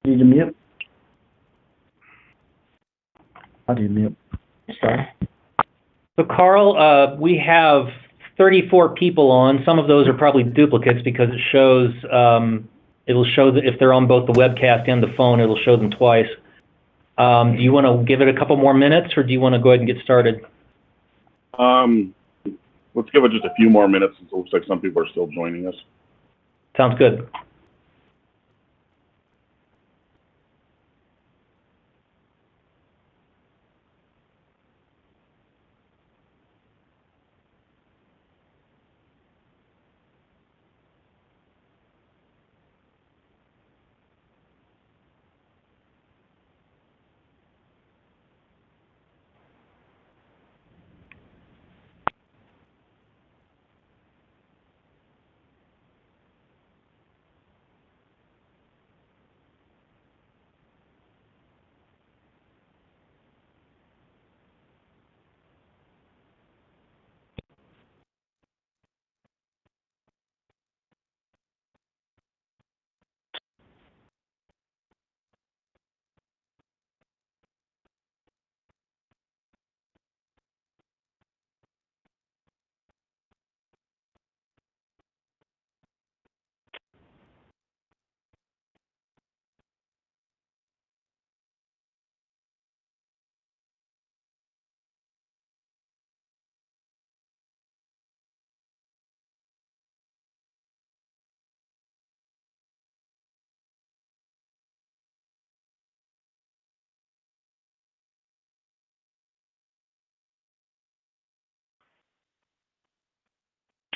Need to mute. How do you mute? Sorry. So Carl, we have 34 people on. Some of those are probably duplicates because it shows, it'll show that if they're on both the webcast and the phone, it'll show them twice. Do you want to give it a couple more minutes, or do you want to go ahead and get started? Let's give it just a few more minutes since it looks like some people are still joining us. Sounds good.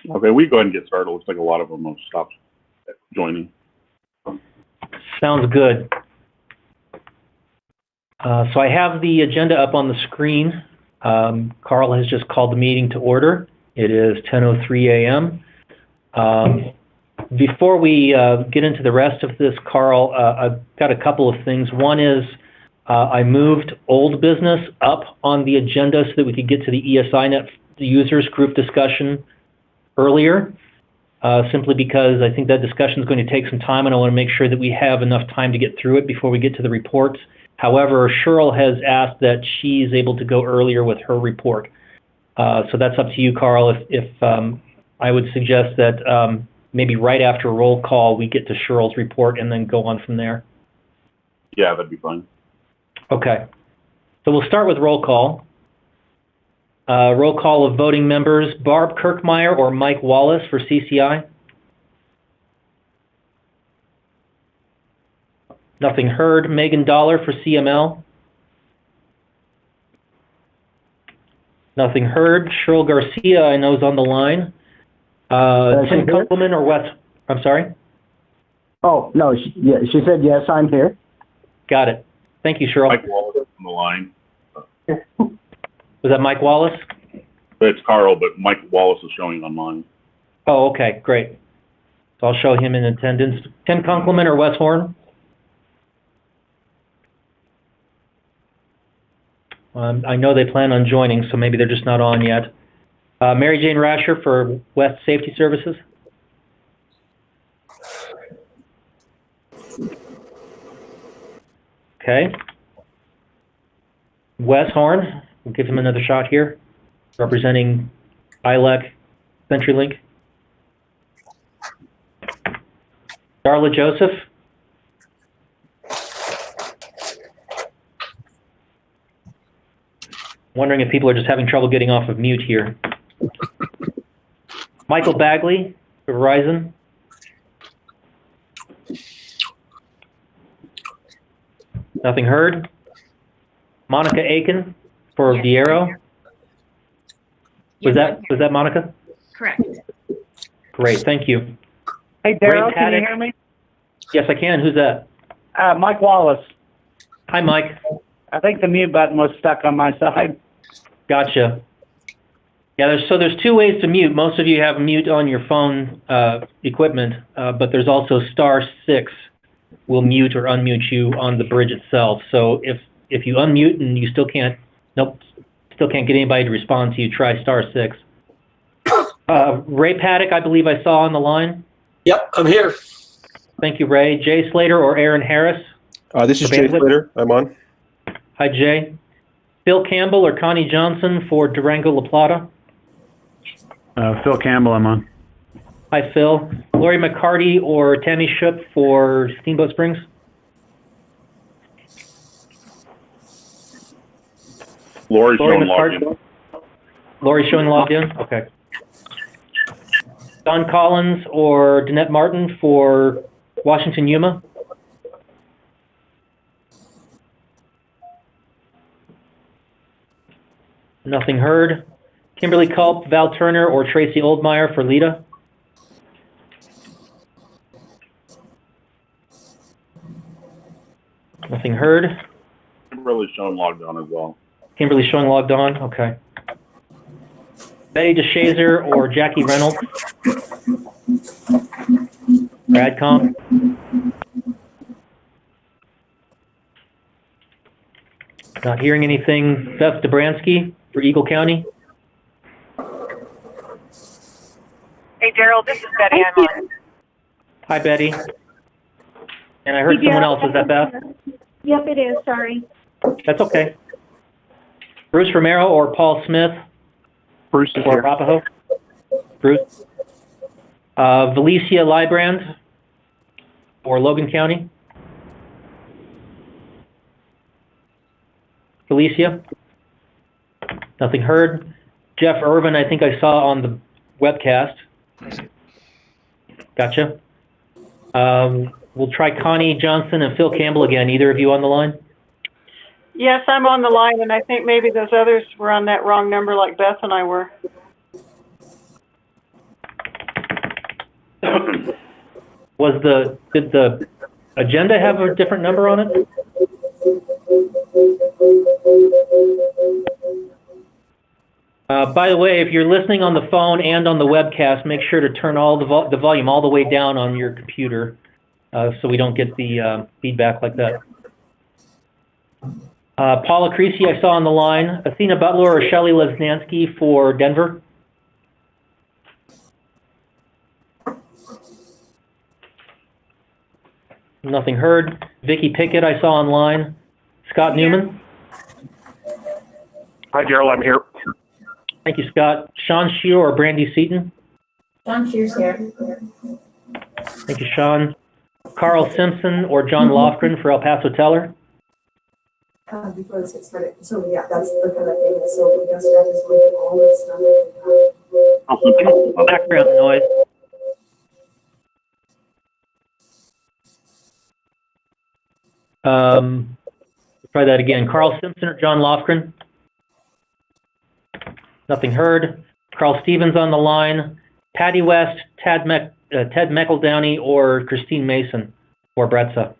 Okay, we go ahead and get started. It looks like a lot of them have stopped joining. Sounds good. So I have the agenda up on the screen. Carl has just called the meeting to order. It is 10:03 a.m. Before we get into the rest of this, Carl, I've got a couple of things. One is I moved old business up on the agenda so that we could get to the ESINet users group discussion earlier, simply because I think that discussion is going to take some time, and I want to make sure that we have enough time to get through it before we get to the reports. However, Cheryl has asked that she's able to go earlier with her report. So that's up to you, Carl. If I would suggest that maybe right after roll call, we get to Cheryl's report and then go on from there. Yeah, that'd be fine. Okay. So we'll start with roll call. Roll call of voting members, Barb Kirkmeyer or Mike Wallace for CCI? Nothing heard. Megan Dollar for CML? Nothing heard. Cheryl Garcia, I know, is on the line. Tim Kumpelman or Wes? I'm sorry? Oh, no, she said yes, I'm here. Got it. Thank you, Cheryl. Mike Wallace is on the line. Was that Mike Wallace? It's Carl, but Mike Wallace is showing on mine. Oh, okay, great. So I'll show him in attendance. Tim Kunkleman or Wes Horn? I know they plan on joining, so maybe they're just not on yet. Mary Jane Rasher for West Safety Services? Okay. Wes Horn, we'll give him another shot here, representing ILEC CenturyLink. Darla Joseph. Wondering if people are just having trouble getting off of mute here. Michael Bagley for Verizon. Nothing heard. Monica Aiken for Viero. Was that Monica? Correct. Great, thank you. Hey, Daryl, Ray can you Paddock. hear me? Yes, I can. Who's that? Mike Wallace. Hi, Mike. I think the mute button was stuck on my side. Gotcha. Yeah, there's two ways to mute. Most of you have mute on your phone equipment, but there's also *6 will mute or unmute you on the bridge itself. So if you unmute and you still can't get anybody to respond to you, try *6. Ray Paddock, I believe I saw on the line. Yep, I'm here. Thank you, Ray. Jay Slater or Aaron Harris? This is For Jay bandwidth? Slater. I'm on. Hi, Jay. Phil Campbell or Connie Johnson for Durango La Plata? Phil Campbell, I'm on. Hi, Phil. Lori McCarty or Tammy Ship for Steamboat Springs? Lori's Lori showing logged McCarty. in. Lori showing logged in? Okay. Don Collins or Danette Martin for Washington Yuma? Nothing heard. Kimberly Culp, Val Turner, or Tracy Oldmeyer for Lita? Nothing heard. Kimberly's showing logged on as well. Kimberly showing logged on? Okay. Betty DeShazer or Jackie Reynolds? Bradcom? Not hearing anything. Beth Dobransky for Eagle County? Hey, Daryl, this is Betty. I'm on. Hi, Betty. And I heard someone else. Is that Beth? Yep, it is, sorry. That's okay. Bruce Romero or Paul Smith Bruce is for here. Arapahoe? Bruce. Valicia Librand for Logan County? Felicia? Nothing heard. Jeff Irvin, I think I saw on the webcast. Gotcha. We'll try Connie Johnson and Phil Campbell again. Either of you on the line? Yes, I'm on the line, and I think maybe those others were on that wrong number like Beth and I were. Did the agenda have a different number on it? By the way, if you're listening on the phone and on the webcast, make sure to turn all the volume all the way down on your computer, so we don't get the feedback like that. Paula Creasy, I saw on the line. Athena Butler or Shelley Lesnansky for Denver? Nothing heard. Vicki Pickett, I saw online. Scott Newman? Hi, Daryl. I'm here. Thank you, Scott. Sean Shear or Brandy Seaton? John Shear's here. Thank you, Sean. Carl Simpson or John Lofgren for El Paso Teller? Before this gets started, so yeah, that's the kind of thing, so we just have this like all this stuff. Background noise. Try that again. Carl Simpson or John Lofgren? Nothing heard. Carl Stevens on the line. Patty West, Ted McEldowney, or Christine Mason for Bretza?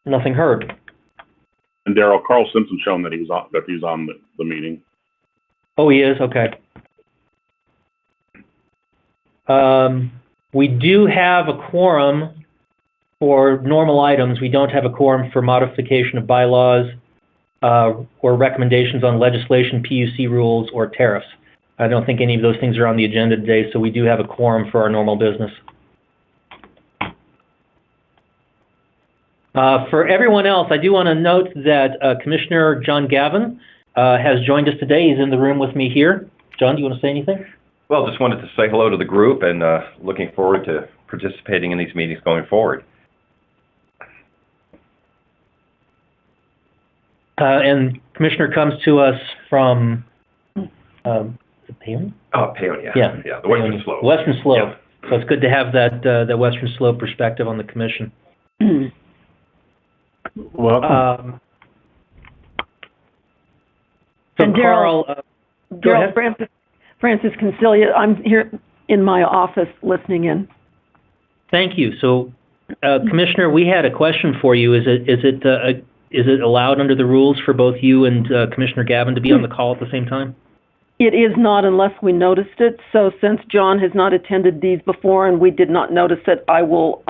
Nothing heard. And Daryl, Carl Simpson shown that he's on the meeting. Oh, he is? Okay. We do have a quorum for normal items. We don't have a quorum for modification of bylaws or recommendations on legislation, PUC rules, or tariffs. I don't think any of those things are on the agenda today, so we do have a quorum for our normal business. For everyone else, I do want to note that Commissioner John Gavin has joined us today. He's in the room with me here. John, do you want to say anything? Well, just wanted to say hello to the group and looking forward to participating in these meetings going forward. And Commissioner comes to us from Payon? Oh, Payon, yeah. Yeah, The Western Slope. Western Slope. Yeah. So it's good to have that Western Slope perspective on the commission. Welcome. So And Carl, go ahead. Francis Consilia, I'm here in my office listening in. Thank you. So, Commissioner, we had a question for you. Is it allowed under the rules for both you and Commissioner Gavin to be on the call at the same time? It is not unless we noticed it. So since John has not attended these before and we did not notice it, I will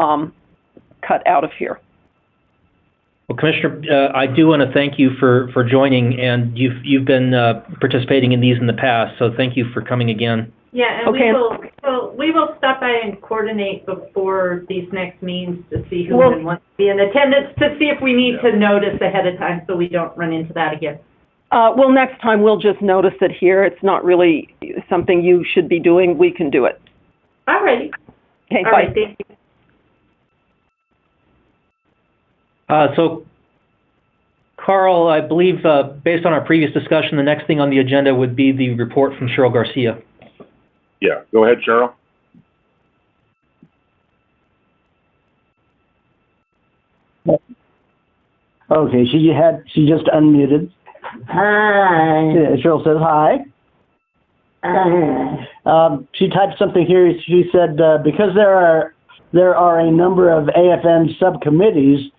cut out of here. Well, Commissioner, I do want to thank you for joining, and you've been participating in these in the past, so thank you for coming again. Yeah, and Okay. we will stop by and coordinate before these next meetings to see who Well- wants to be in attendance, to see if we need to notice ahead of time so we don't run into that again. Well, next time we'll just notice it here. It's not really something you should be doing. We can do it. All righty. Okay, All bye. right, thank you. So, Carl, I believe, based on our previous discussion, the next thing on the agenda would be the report from Cheryl Garcia. Yeah, go ahead, Cheryl. Okay, she just unmuted. Hi. Yeah, Cheryl says hi. She typed something here. She said, because there are a number of AFM subcommittees,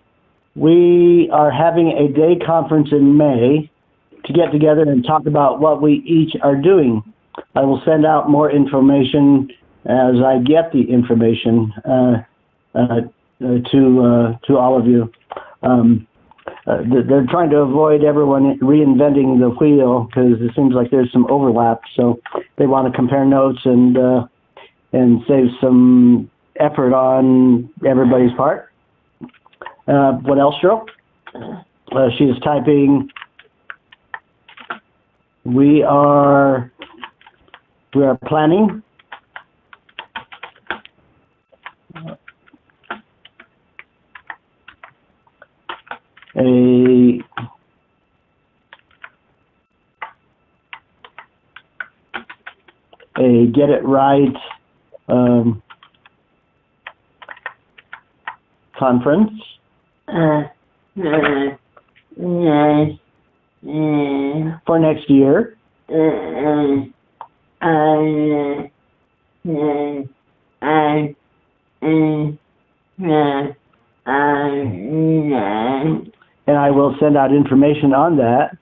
we are having a day conference in May to get together and talk about what we each are doing. I will send out more information as I get the information to all of you. They're trying to avoid everyone reinventing the wheel because it seems like there's some overlap. So they want to compare notes and save some effort on everybody's part. What else, Cheryl? She is typing. We are planning a Get It Right conference for next year. And I will send out information on that.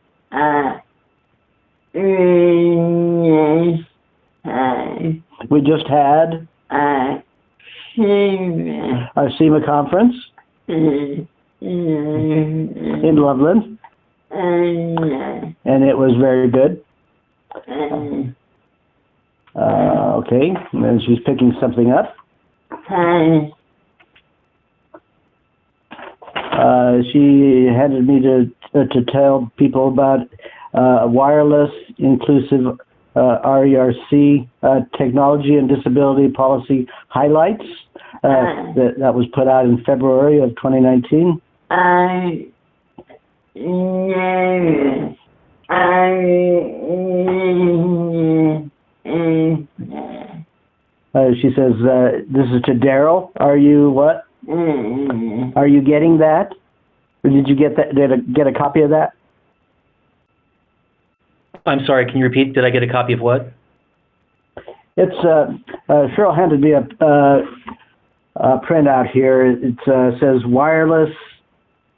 We just had our SEMA conference in Loveland, and it was very good. Okay, and then she's picking something up. She handed me to tell people about wireless inclusive RERC technology and disability policy highlights that was put out in February of 2019. She says, this is to Daryl. Are you what? Are you getting that? Or did you get that? Get a copy of that? I'm sorry, can you repeat? Did I get a copy of what? It's Cheryl handed me a printout here. It says wireless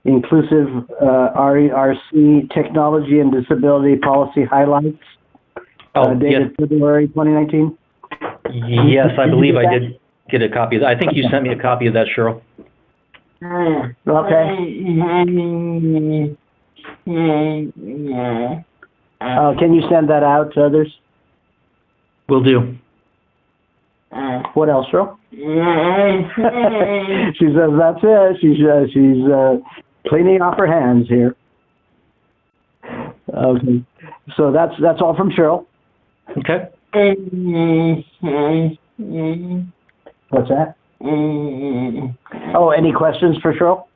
inclusive RERC technology and disability policy highlights. Dated February 2019. Yes, I believe I did get a copy of that. I think you sent me a copy of that, Cheryl. Okay. Can you send that out to others? Will do. What else, Cheryl? She says that's it. She's cleaning off her hands here. Okay. So that's all from Cheryl. Okay. What's that? Oh, any questions for Cheryl?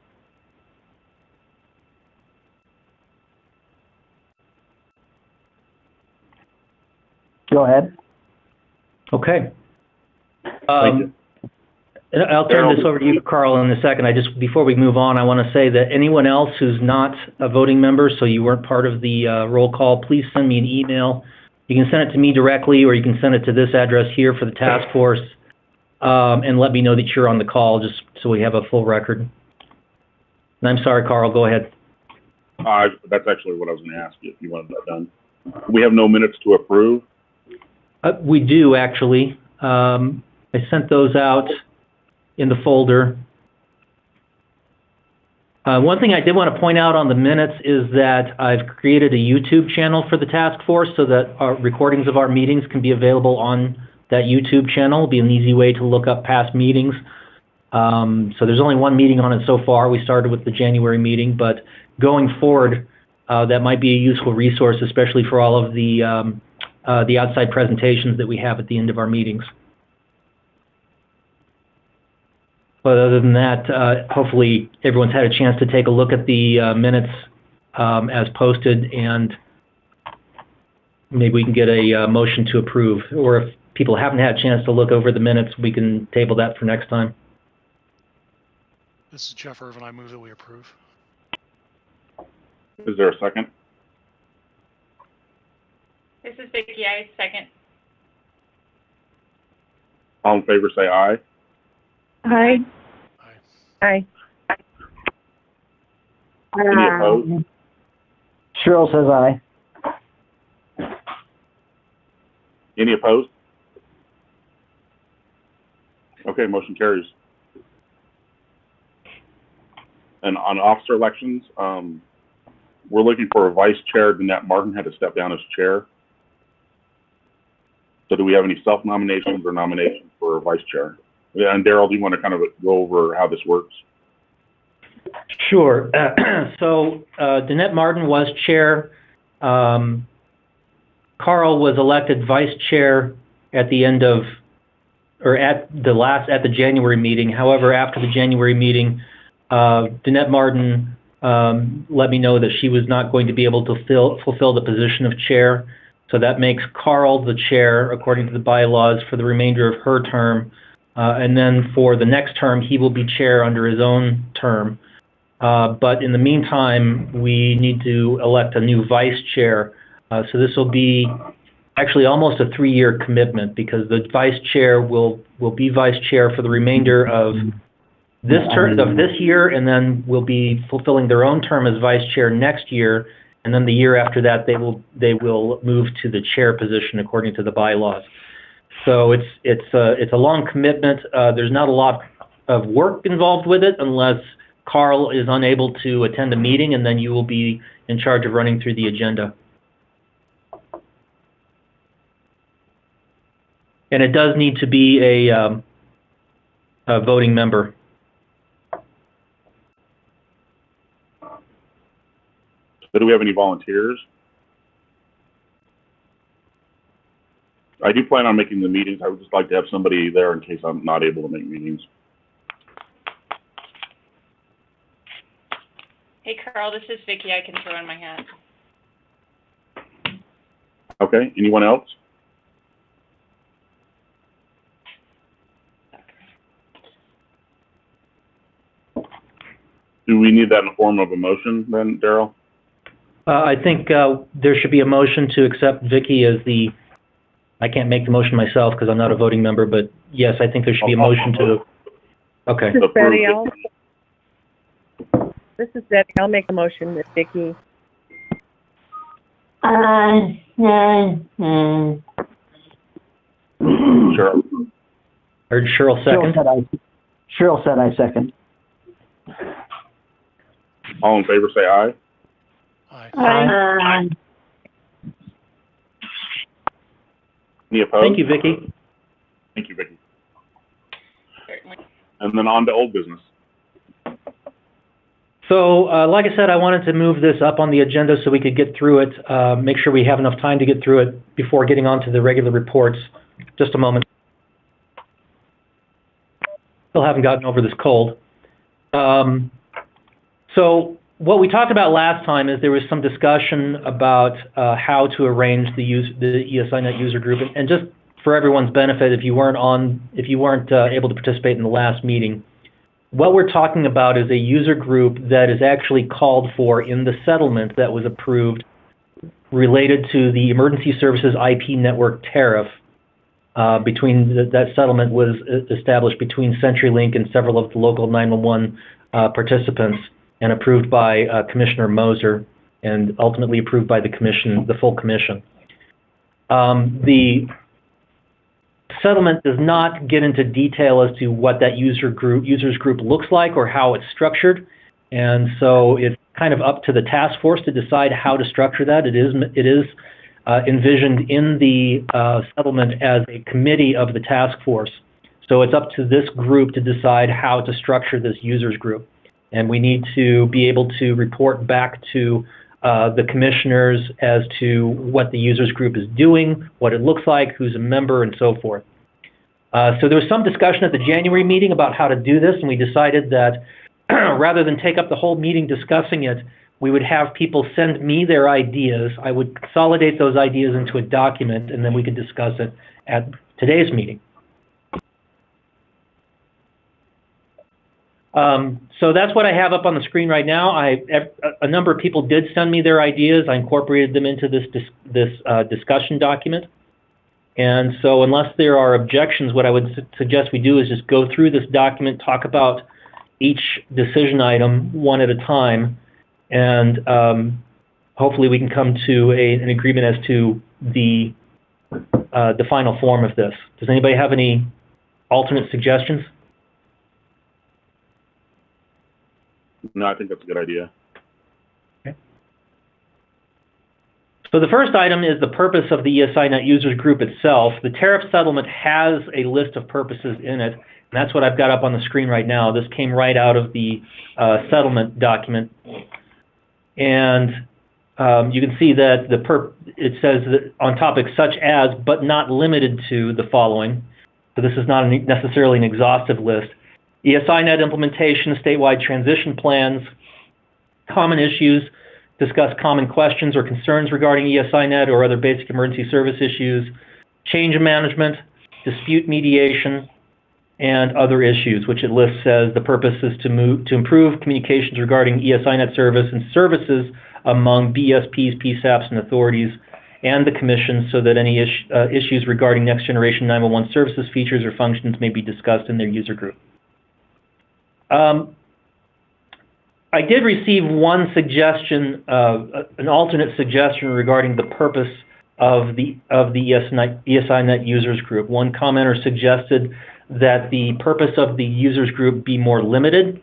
Go ahead. Okay. Thank you. And I'll turn this over to you, Carl, in a second. Before we move on, I want to say that anyone else who's not a voting member, so you weren't part of the roll call, please send me an email. You can send it to me directly, or you can send it to this address here for the task force, and let me know that you're on the call, just so we have a full record. And I'm sorry, Carl, go ahead. That's actually what I was going to ask you, if you wanted that done. We have no minutes to approve. We do, actually. I sent those out in the folder. One thing I did want to point out on the minutes is that I've created a YouTube channel for the task force so that our recordings of our meetings can be available on that YouTube channel. It'll be an easy way to look up past meetings. So there's only one meeting on it so far. We started with the January meeting, but going forward, that might be a useful resource, especially for all of the outside presentations that we have at the end of our meetings. But other than that, hopefully everyone's had a chance to take a look at the minutes as posted, and maybe we can get a motion to approve. Or if people haven't had a chance to look over the minutes, we can table that for next time. This is Jeff Irvin. I move that we approve. Is there a second? This is Vicki. I second. All in favor, say aye. Aye. Aye. Aye. Any opposed? Cheryl says aye. Any opposed? Okay, motion carries. And on officer elections, we're looking for a vice chair. Danette Martin had to step down as chair. So do we have any self-nominations or nominations for a vice chair? And Daryl, do you want to kind of go over how this works? Sure. So Danette Martin was chair. Carl was elected vice chair at the end of, or at the January meeting. However, after the January meeting, Danette Martin let me know that she was not going to be able to fulfill the position of chair. So that makes Carl the chair, according to the bylaws, for the remainder of her term. And then for the next term, he will be chair under his own term. But in the meantime, we need to elect a new vice chair. So this will be actually almost a 3-year commitment, because the vice chair will be vice chair for the remainder of this term of this year, and then will be fulfilling their own term as vice chair next year. And then the year after that, they will move to the chair position according to the bylaws. So it's a long commitment. There's not a lot of work involved with it unless Carl is unable to attend a meeting, and then you will be in charge of running through the agenda. And it does need to be a voting member. So do we have any volunteers? I do plan on making the meetings. I would just like to have somebody there in case I'm not able to make meetings. Hey, Carl, this is Vicki. I can throw in my hat. Okay, anyone else? Do we need that in the form of a motion then, Daryl? I think there should be a motion to accept Vicki as the, I can't make the motion myself because I'm not a voting member, but yes, I think there should be a motion to, okay. This is Betty. This is Betty. I'll make a motion with Vicki. Cheryl. Heard Cheryl second. Cheryl said I second. All in favor, say aye. Aye. Aye. Any opposed? Thank you, Vicki. Thank you, Vicki. Certainly. And then on to old business. So, like I said, I wanted to move this up on the agenda so we could get through it, make sure we have enough time to get through it before getting on to the regular reports. Just a moment. Still haven't gotten over this cold. So what we talked about last time is there was some discussion about how to arrange the ESINet user group, and just for everyone's benefit, if you weren't able to participate in the last meeting, what we're talking about is a user group that is actually called for in the settlement that was approved related to the Emergency Services IP Network tariff. That settlement was established between CenturyLink and several of the local 911 participants, and approved by Commissioner Moser, and ultimately approved by the commission, the full commission. The settlement does not get into detail as to what that users group looks like or how it's structured, And so it's kind of up to the task force to decide how to structure that. It is envisioned in the settlement as a committee of the task force. So it's up to this group to decide how to structure this users group. And we need to be able to report back to the commissioners as to what the users group is doing, what it looks like, who's a member, and so forth. So there was some discussion at the January meeting about how to do this, and we decided that rather than take up the whole meeting discussing it, we would have people send me their ideas. I would consolidate those ideas into a document, and then we could discuss it at today's meeting. So that's what I have up on the screen right now. A number of people did send me their ideas. I incorporated them into this discussion document. And so unless there are objections, what I would suggest we do is just go through this document, talk about each decision item one at a time, and hopefully we can come to an agreement as to the final form of this. Does anybody have any alternate suggestions? No, I think that's a good idea. Okay. So the first item is the purpose of the ESINet users group itself. The tariff settlement has a list of purposes in it, and that's what I've got up on the screen right now. This came right out of the settlement document. And you can see that it says that on topics such as, but not limited to, the following. So this is not necessarily an exhaustive list. ESINet implementation, statewide transition plans, common issues, discuss common questions or concerns regarding ESINet or other basic emergency service issues, change management, dispute mediation, and other issues, which it lists as the purpose is to improve communications regarding ESINet service and services among BSPs, PSAPs, and authorities, and the Commission, so that any issues regarding next generation 911 services, features, or functions may be discussed in their user group. I did receive one suggestion, an alternate suggestion regarding the purpose of the ESINet users group. One commenter suggested that the purpose of the users group be more limited,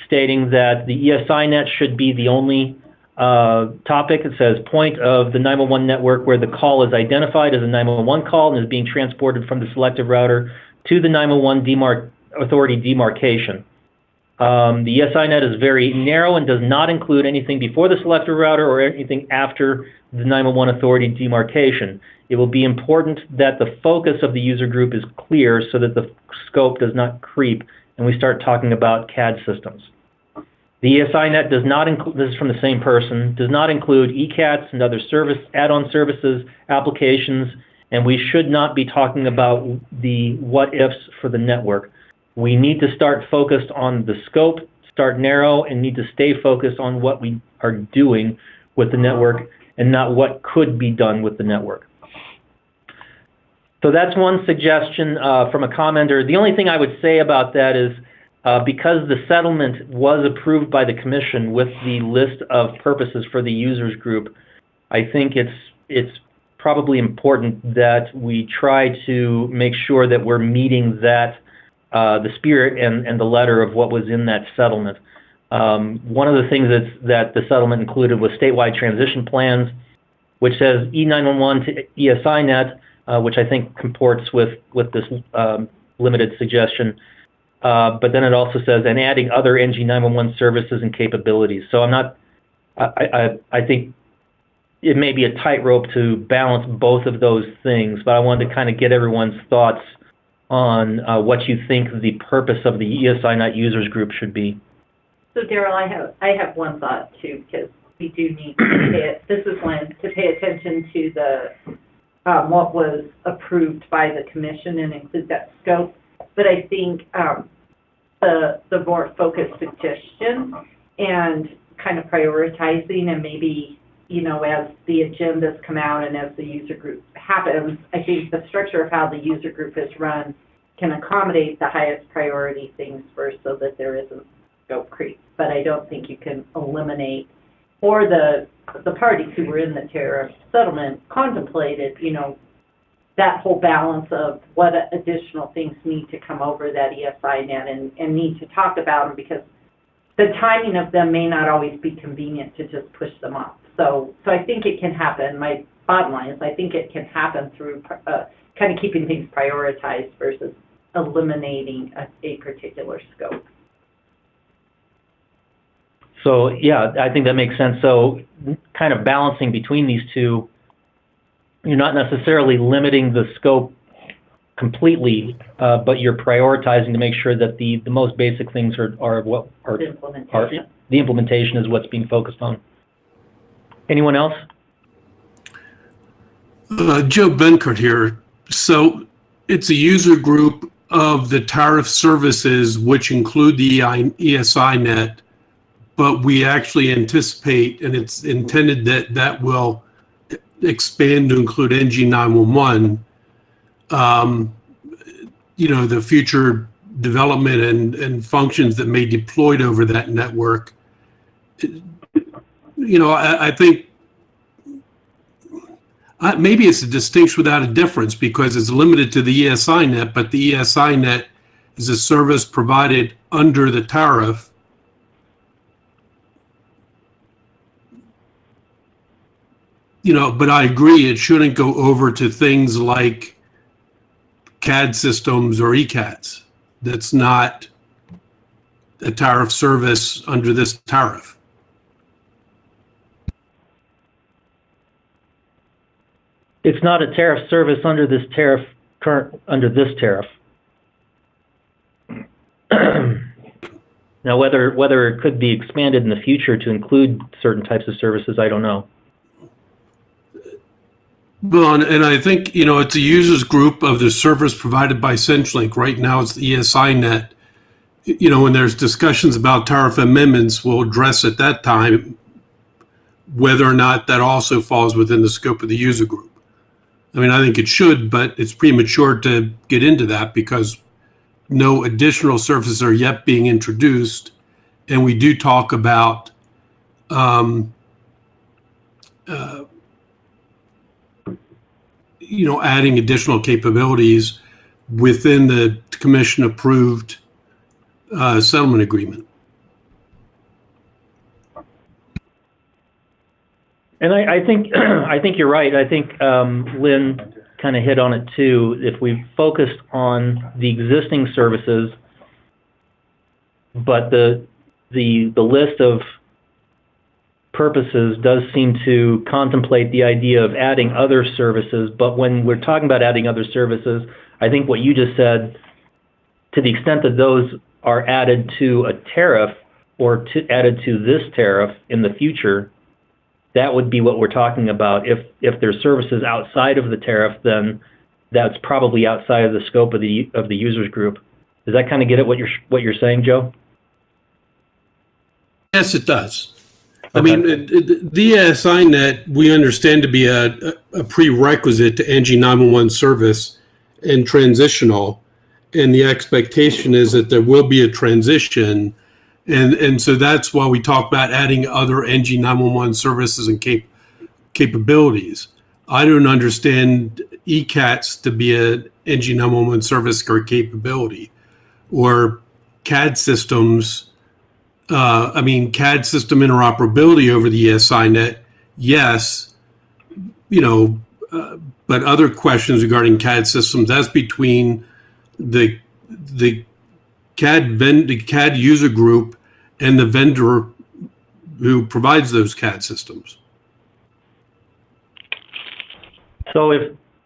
stating that the ESINet should be the only topic. It says point of the 911 network where the call is identified as a 911 call and is being transported from the selective router to the 911 authority demarcation. The ESINet is very narrow and does not include anything before the selective router or anything after the 911 authority demarcation. It will be important that the focus of the user group is clear so that the scope does not creep and we start talking about CAD systems. The ESINet does not include, this is from the same person, does not include ECATs and other add-on services, applications, and we should not be talking about the what-ifs for the network. We need to start focused on the scope, start narrow, and need to stay focused on what we are doing with the network and not what could be done with the network. So that's one suggestion from a commenter. The only thing I would say about that is because the settlement was approved by the Commission with the list of purposes for the users group, I think it's probably important that we try to make sure that we're meeting that the spirit and the letter of what was in that settlement. One of the things that the settlement included was statewide transition plans, which says E911 to ESINet, which I think comports with this limited suggestion. But then it also says, and adding other NG911 services and capabilities. So I think it may be a tightrope to balance both of those things, but I wanted to kind of get everyone's thoughts on what you think the purpose of the ESINet users group should be. So Daryl, I have one thought too, because we do need to pay attention to the what was approved by the Commission and include that scope. But I think the more focused suggestion and kind of prioritizing, and maybe, you know, as the agendas come out and as the user group happens, I think the structure of how the user group is run can accommodate the highest priority things first so that there isn't scope creep. But I don't think you can eliminate, or the parties who were in the tariff settlement contemplated, you know, that whole balance of what additional things need to come over that ESINet and need to talk about them, because the timing of them may not always be convenient to just push them off. So I think it can happen. My bottom line is I think it can happen through kind of keeping things prioritized versus eliminating a particular scope. So, yeah, I think that makes sense. So kind of balancing between these two, you're not necessarily limiting the scope completely, but you're prioritizing to make sure that the most basic things are what are the implementation is what's being focused on. Anyone else? Joe Benkert here. So it's a user group of the tariff services, which include the ESINet, but we actually anticipate, and it's intended that that will expand to include NG911. The future development and functions that may be deployed over that network. I think maybe it's a distinction without a difference because it's limited to the ESINet, but the ESINet is a service provided under the tariff. But I agree, it shouldn't go over to things like CAD systems or ECADs. That's not a tariff service under this tariff. It's not a tariff service under this tariff. Now, whether it could be expanded in the future to include certain types of services, I don't know. Well, and I think, it's a users group of the service provided by Centrelink. Right now, it's the ESINet. When there's discussions about tariff amendments, we'll address at that time whether or not that also falls within the scope of the user group. I think it should, but it's premature to get into that because no additional services are yet being introduced. And we do talk about adding additional capabilities within the commission-approved settlement agreement. And I think you're right. I think Lynn kind of hit on it too. If we focused on the existing services, but the list of purposes does seem to contemplate the idea of adding other services. But when we're talking about adding other services, I think what you just said, to the extent that those are added to a tariff or added to this tariff in the future, that would be what we're talking about. If there's services outside of the tariff, then that's probably outside of the scope of the users group. Does that kind of get at what you're saying, Joe? Yes, it does. Okay. The ESINet we understand to be a prerequisite to NG911 service and transitional, and the expectation is that there will be a transition. And so that's why we talk about adding other NG911 services and capabilities. I don't understand ECATs to be a NG911 service or capability, or CAD systems. CAD system interoperability over the ESINet, yes, but other questions regarding CAD systems, that's between the CAD user group and the vendor who provides those CAD systems. So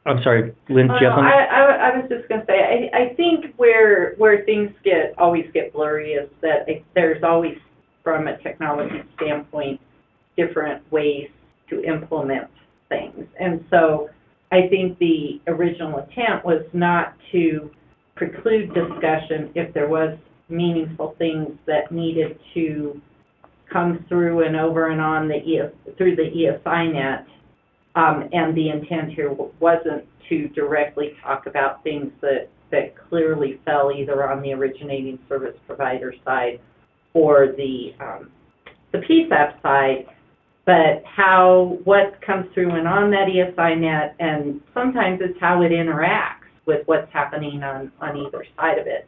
I'm sorry, Lynn, Jeff? I was just going to say, I think where things always get blurry is that there's always, from a technology standpoint, different ways to implement things. And so I think the original intent was not to preclude discussion if there was meaningful things that needed to come through and over and on through the ESINet. And the intent here wasn't to directly talk about things that clearly fell either on the originating service provider side or the PSAP side, but what comes through and on that ESINet, and sometimes it's how it interacts with what's happening on either side of it.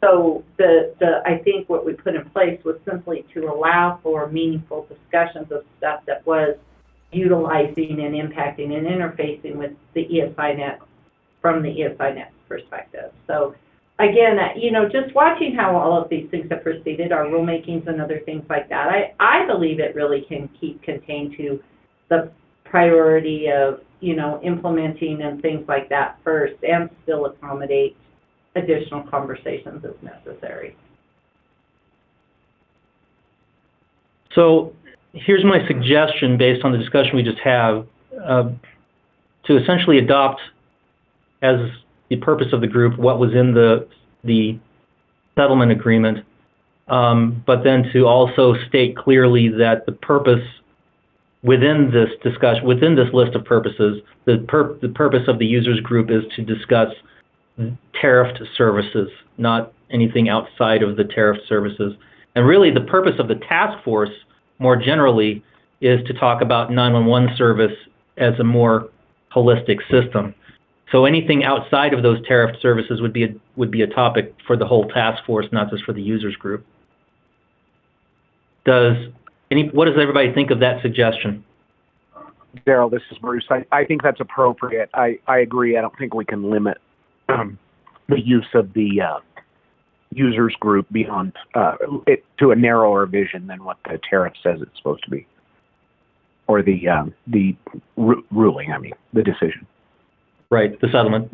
So I think what we put in place was simply to allow for meaningful discussions of stuff that was utilizing and impacting and interfacing with the ESINet from the ESINet perspective. So again, just watching how all of these things have proceeded, our rulemakings and other things like that, I believe it really can keep contained to the priority of, implementing and things like that first, and still accommodate additional conversations as necessary. So here's my suggestion based on the discussion we just had, to essentially adopt as the purpose of the group what was in the settlement agreement, but then to also state clearly that the purpose within this discussion, within this list of purposes, the purpose of the users group is to discuss tariffed services, not anything outside of the tariffed services. And really the purpose of the task force more generally is to talk about 911 service as a more holistic system. So anything outside of those tariffed services would be a topic for the whole task force, not just for the users group. What does everybody think of that suggestion? Daryl, this is Bruce. I think that's appropriate. I agree. I don't think we can limit the use of the users group beyond to a narrower vision than what the tariff says it's supposed to be, or the ruling. I mean, the decision. Right, the settlement.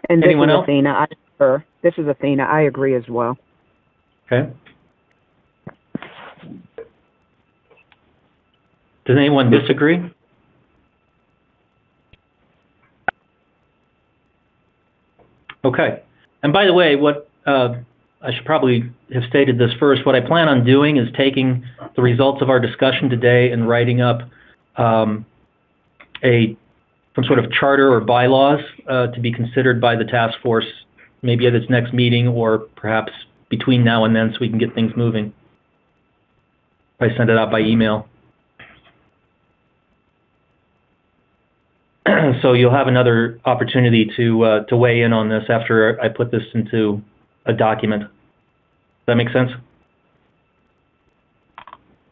And anyone else? Athena, this is Athena. I agree as well. Okay. Does anyone disagree? Okay. And by the way, what I should probably have stated this first. What I plan on doing is taking the results of our discussion today and writing up some sort of charter or bylaws to be considered by the task force, maybe at its next meeting or perhaps between now and then, so we can get things moving. I send it out by email. So you'll have another opportunity to weigh in on this after I put this into a document. Does that make sense?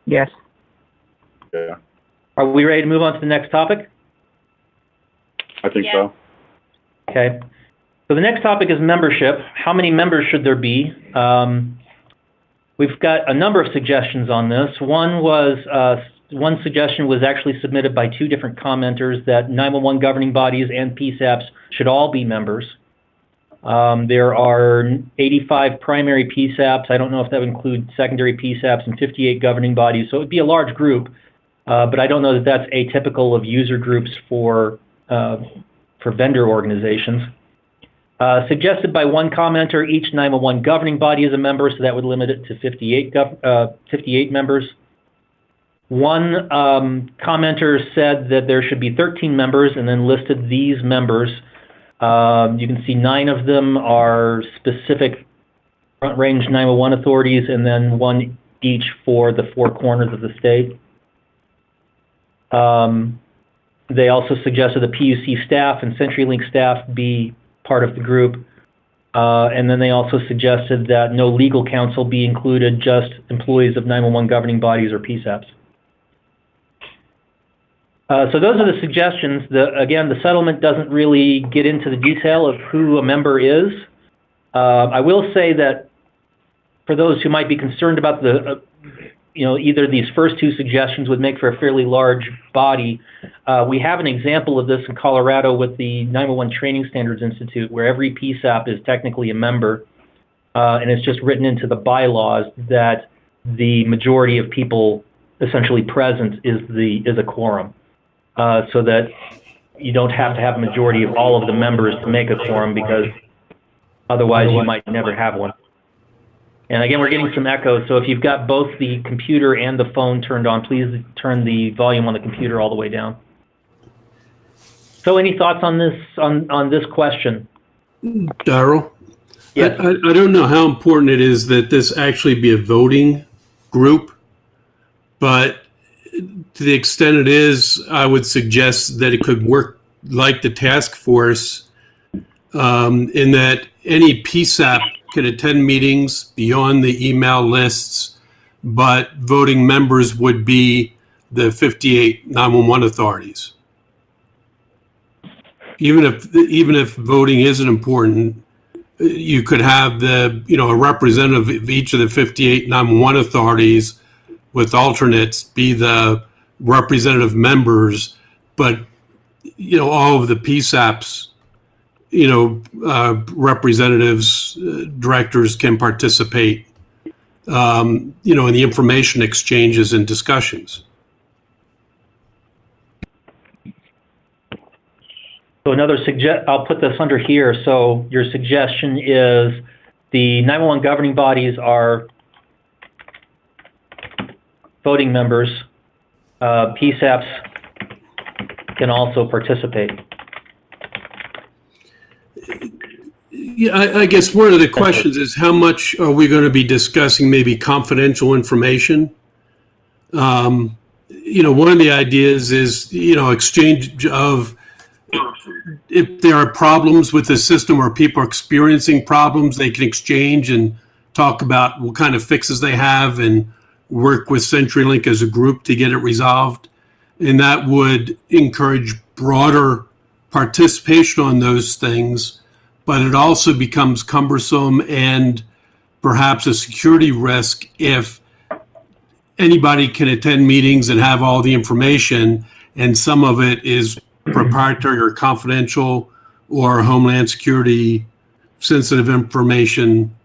Yes. Yeah. Are we ready to move on to the next topic? I think so. Okay. So the next topic is membership. How many members should there be? We've got a number of suggestions on this. One suggestion was actually submitted by two different commenters that 911 governing bodies and PSAPs should all be members. There are 85 primary PSAPs. I don't know if that would include secondary PSAPs, and 58 governing bodies. So it would be a large group, but I don't know that that's atypical of user groups for vendor organizations. Suggested by one commenter, each 911 governing body is a member, so that would limit it to 58 members. One commenter said that there should be 13 members and then listed these members. You can see 9 of them are specific Front Range 911 authorities, and then one each for the 4 corners of the state. They also suggested the PUC staff and CenturyLink staff be part of the group. And then they also suggested that no legal counsel be included, just employees of 911 governing bodies or PSAPs. So those are the suggestions. Again, the settlement doesn't really get into the detail of who a member is. I will say that for those who might be concerned about either these first two suggestions would make for a fairly large body. We have an example of this in Colorado with the 911 Training Standards Institute, where every PSAP is technically a member, and it's just written into the bylaws that the majority of people essentially present is a quorum, so that you don't have to have a majority of all of the members to make a quorum, because otherwise you might never have one. And again, we're getting some echo, so if you've got both the computer and the phone turned on, please turn the volume on the computer all the way down. So any thoughts on this on this question? Daryl? Yes. I don't know how important it is that this actually be a voting group, but to the extent it is, I would suggest that it could work like the task force, in that any PSAP can attend meetings beyond the email lists, but voting members would be the 58 911 authorities. Even if voting isn't important, you could have a representative of each of the 58 911 authorities with alternates be the representative members, but all of the PSAPs, representatives, directors can participate, in the information exchanges and discussions. So I'll put this under here. So your suggestion is the 911 governing bodies are voting members. PSAPs can also participate. Yeah, I guess one of the questions is how much are we going to be discussing maybe confidential information? One of the ideas is, exchange of, if there are problems with the system or people are experiencing problems, they can exchange and talk about what kind of fixes they have and work with CenturyLink as a group to get it resolved. And that would encourage broader participation on those things, but it also becomes cumbersome and perhaps a security risk if anybody can attend meetings and have all the information, and some of it is proprietary or confidential or Homeland Security sensitive information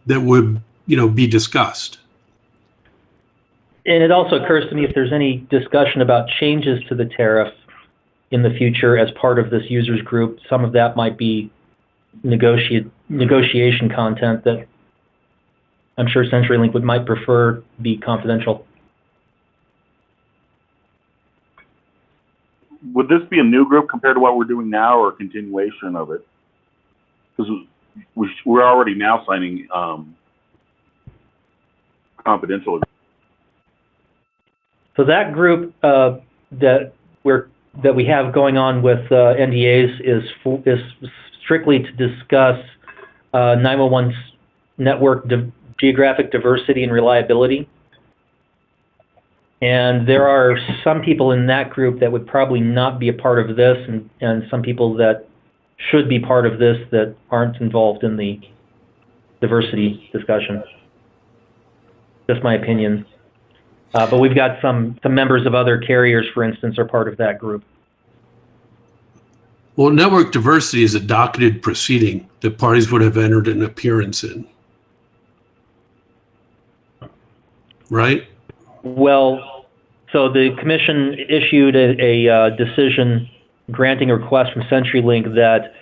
that would, be discussed. And it also occurs to me if there's any discussion about changes to the tariff in the future as part of this users group, some of that might be negotiation content that I'm sure CenturyLink might prefer be confidential. Would this be a new group compared to what we're doing now, or a continuation of it? Because we're already now signing confidential. So that group that we have going on with NDAs is strictly to discuss 911's network geographic diversity and reliability. And there are some people in that group that would probably not be a part of this, and some people that should be part of this that aren't involved in the diversity discussion. Just my opinion. But we've got some members of other carriers, for instance, are part of that group. Well, network diversity is a docketed proceeding that parties would have entered an appearance in. Right? Well, so the commission issued a decision granting a request from CenturyLink that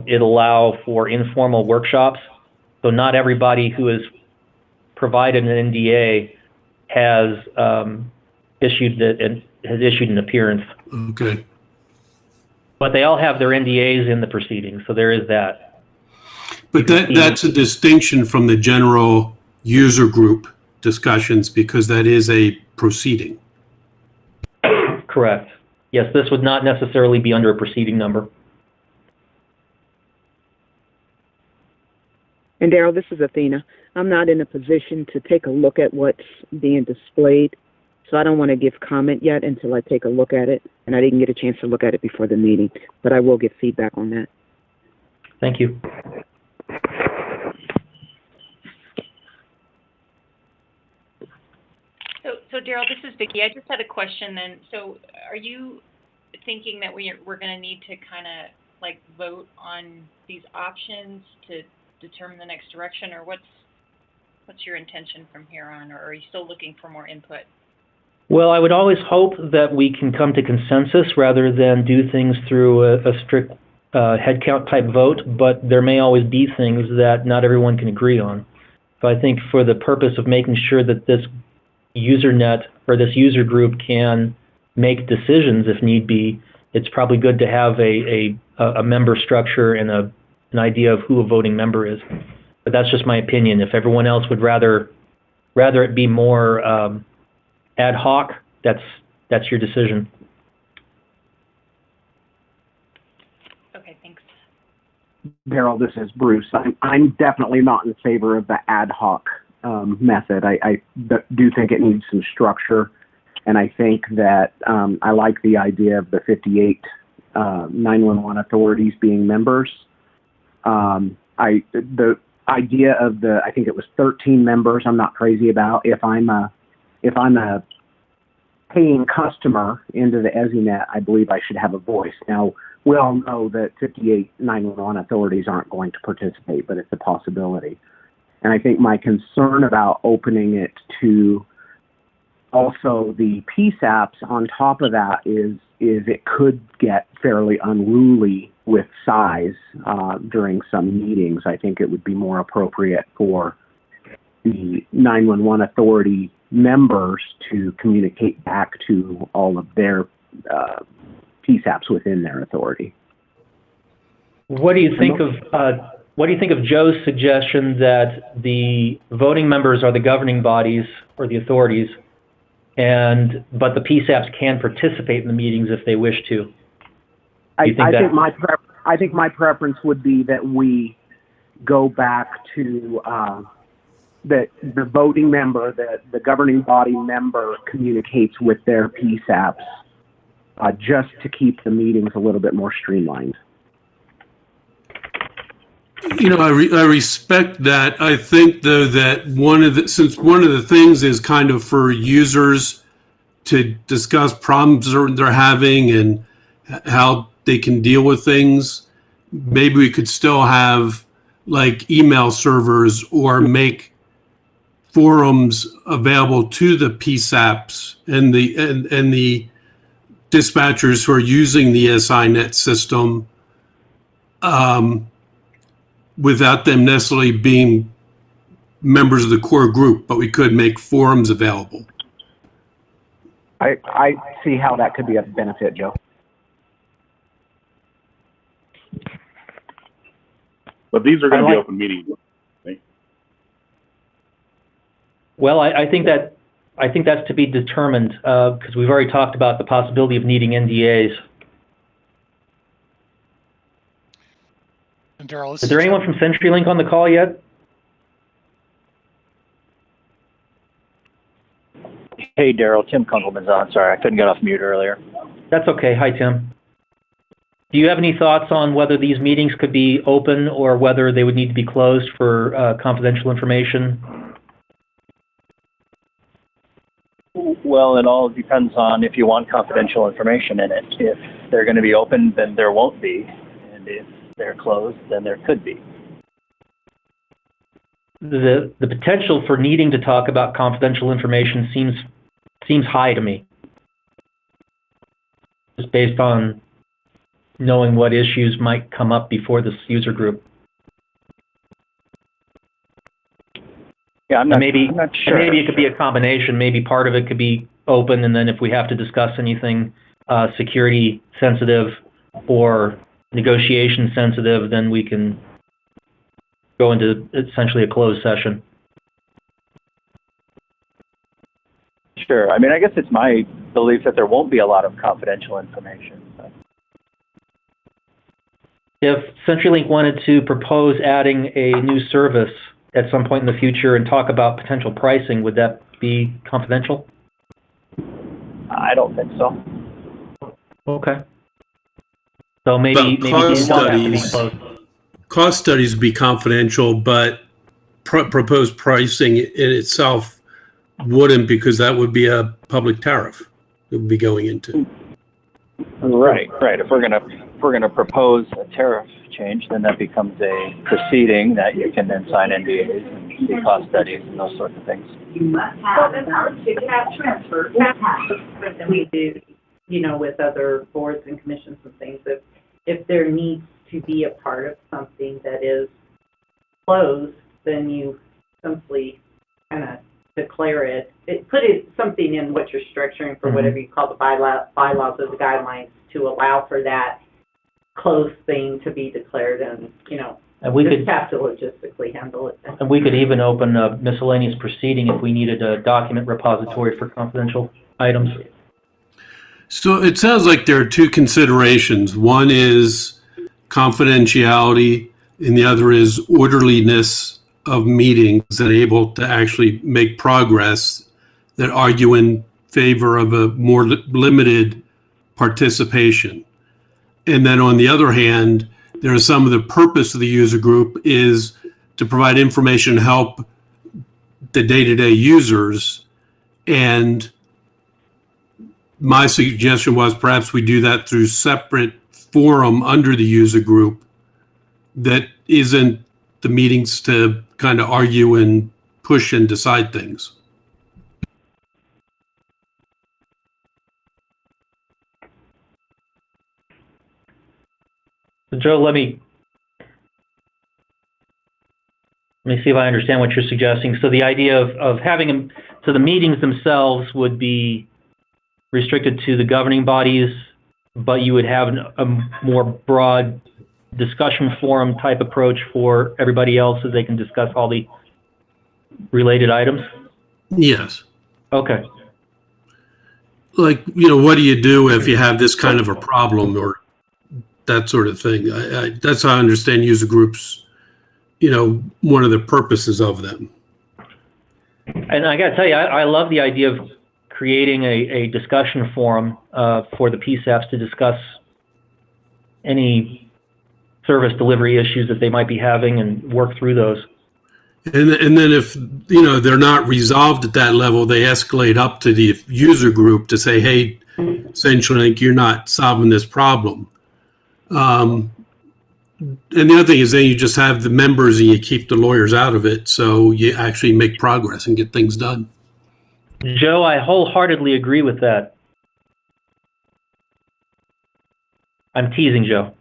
it allow for informal workshops. So not everybody who has provided an NDA has issued an appearance. Okay. But they all have their NDAs in the proceedings, so there is that. But that's a distinction from the general user group discussions, because that is a proceeding. Correct. Yes, this would not necessarily be under a proceeding number. And Daryl, this is Athena. I'm not in a position to take a look at what's being displayed, so I don't want to give comment yet until I take a look at it, and I didn't get a chance to look at it before the meeting, but I will give feedback on that. Thank you. So Daryl, this is Vicki. I just had a question then. So are you thinking that we're going to need to kind of like vote on these options to determine the next direction, or what's your intention from here on, or are you still looking for more input? Well, I would always hope that we can come to consensus rather than do things through a strict headcount type vote, but there may always be things that not everyone can agree on. So I think for the purpose of making sure that this UserNet or this user group can make decisions if need be, it's probably good to have a member structure and an idea of who a voting member is. But that's just my opinion. If everyone else would rather it be more ad hoc, that's your decision. Okay, thanks. Daryl, this is Bruce. I'm definitely not in favor of the ad hoc method. I do think it needs some structure, and I think that I like the idea of the 58 911 authorities being members. The idea of I think it was 13 members, I'm not crazy about. If I'm a paying customer into the EZNet, I believe I should have a voice. Now, we all know that 58 911 authorities aren't going to participate, but it's a possibility. And I think my concern about opening it to also the PSAPs on top of that is it could get fairly unruly with size during some meetings. I think it would be more appropriate for the 911 authority members to communicate back to all of their PSAPs within their authority. What do you think of Joe's suggestion that the voting members are the governing bodies or the authorities, but the PSAPs can participate in the meetings if they wish to? I think my preference would be that we go back to that the voting member, the governing body member communicates with their PSAPs just to keep the meetings a little bit more streamlined. You know, I respect that. I think, though, that since one of the things is kind of for users to discuss problems they're having and how they can deal with things, maybe we could still have like email servers or make forums available to the PSAPs and the dispatchers who are using the SINet system, without them necessarily being members of the core group, but we could make forums available. I see how that could be a benefit, Joe. But these are going to be open meetings. Well, I think that's to be determined because we've already talked about the possibility of needing NDAs. And Daryl, is there anyone from CenturyLink on the call yet? Hey, Daryl, Tim Kunkelman's on. Sorry, I couldn't get off mute earlier. That's okay. Hi, Tim. Do you have any thoughts on whether these meetings could be open or whether they would need to be closed for confidential information? Well, it all depends on if you want confidential information in it. If they're going to be open, then there won't be. And if they're closed, then there could be. The potential for needing to talk about confidential information seems high to me, just based on knowing what issues might come up before this user group. Yeah, I'm not sure. Maybe it could be a combination. Maybe part of it could be open, and then if we have to discuss anything security sensitive or negotiation sensitive, then we can go into essentially a closed session. Sure. I mean, I guess it's my belief that there won't be a lot of confidential information. But. If CenturyLink wanted to propose adding a new service at some point in the future and talk about potential pricing, would that be confidential? I don't think so. Okay. So maybe cost studies would be confidential, but proposed pricing in itself wouldn't, because that would be a public tariff it would be going into. Right. If we're gonna propose a tariff change, then that becomes a proceeding that you can then sign NDAs and see cost studies and those sorts of things. Well, then to cap transfer, than we do, with other boards and commissions and things. If there needs to be a part of something that is closed, then you simply kind of declare it. Put something in what you're structuring for whatever you call the bylaws or the guidelines to allow for that closed thing to be declared, and we just have to logistically handle it. And we could even open a miscellaneous proceeding if we needed a document repository for confidential items. So it sounds like there are two considerations. One is confidentiality. and the other is orderliness of meetings and able to actually make progress that argue in favor of a more limited participation. And then on the other hand, there are some of the purpose of the user group is to provide information and help the day-to-day users. And my suggestion was perhaps we do that through separate forum under the user group that isn't the meetings to kind of argue and push and decide things. So Joe, let me see if I understand what you're suggesting. So the idea of having them, so the meetings themselves would be restricted to the governing bodies, but you would have a more broad discussion forum type approach for everybody else so they can discuss all the related items? Yes. Okay. Like, what do you do if you have this kind of a problem or that sort of thing? That's how I understand user groups, one of the purposes of them. And I got to tell you, I love the idea of creating a discussion forum for the PSAPs to discuss any service delivery issues that they might be having and work through those. And then if, they're not resolved at that level, they escalate up to the user group to say, hey, CenturyLink, you're not solving this problem. And the other thing is then you just have the members and you keep the lawyers out of it, so you actually make progress and get things done. Joe, I wholeheartedly agree with that. I'm teasing, Joe.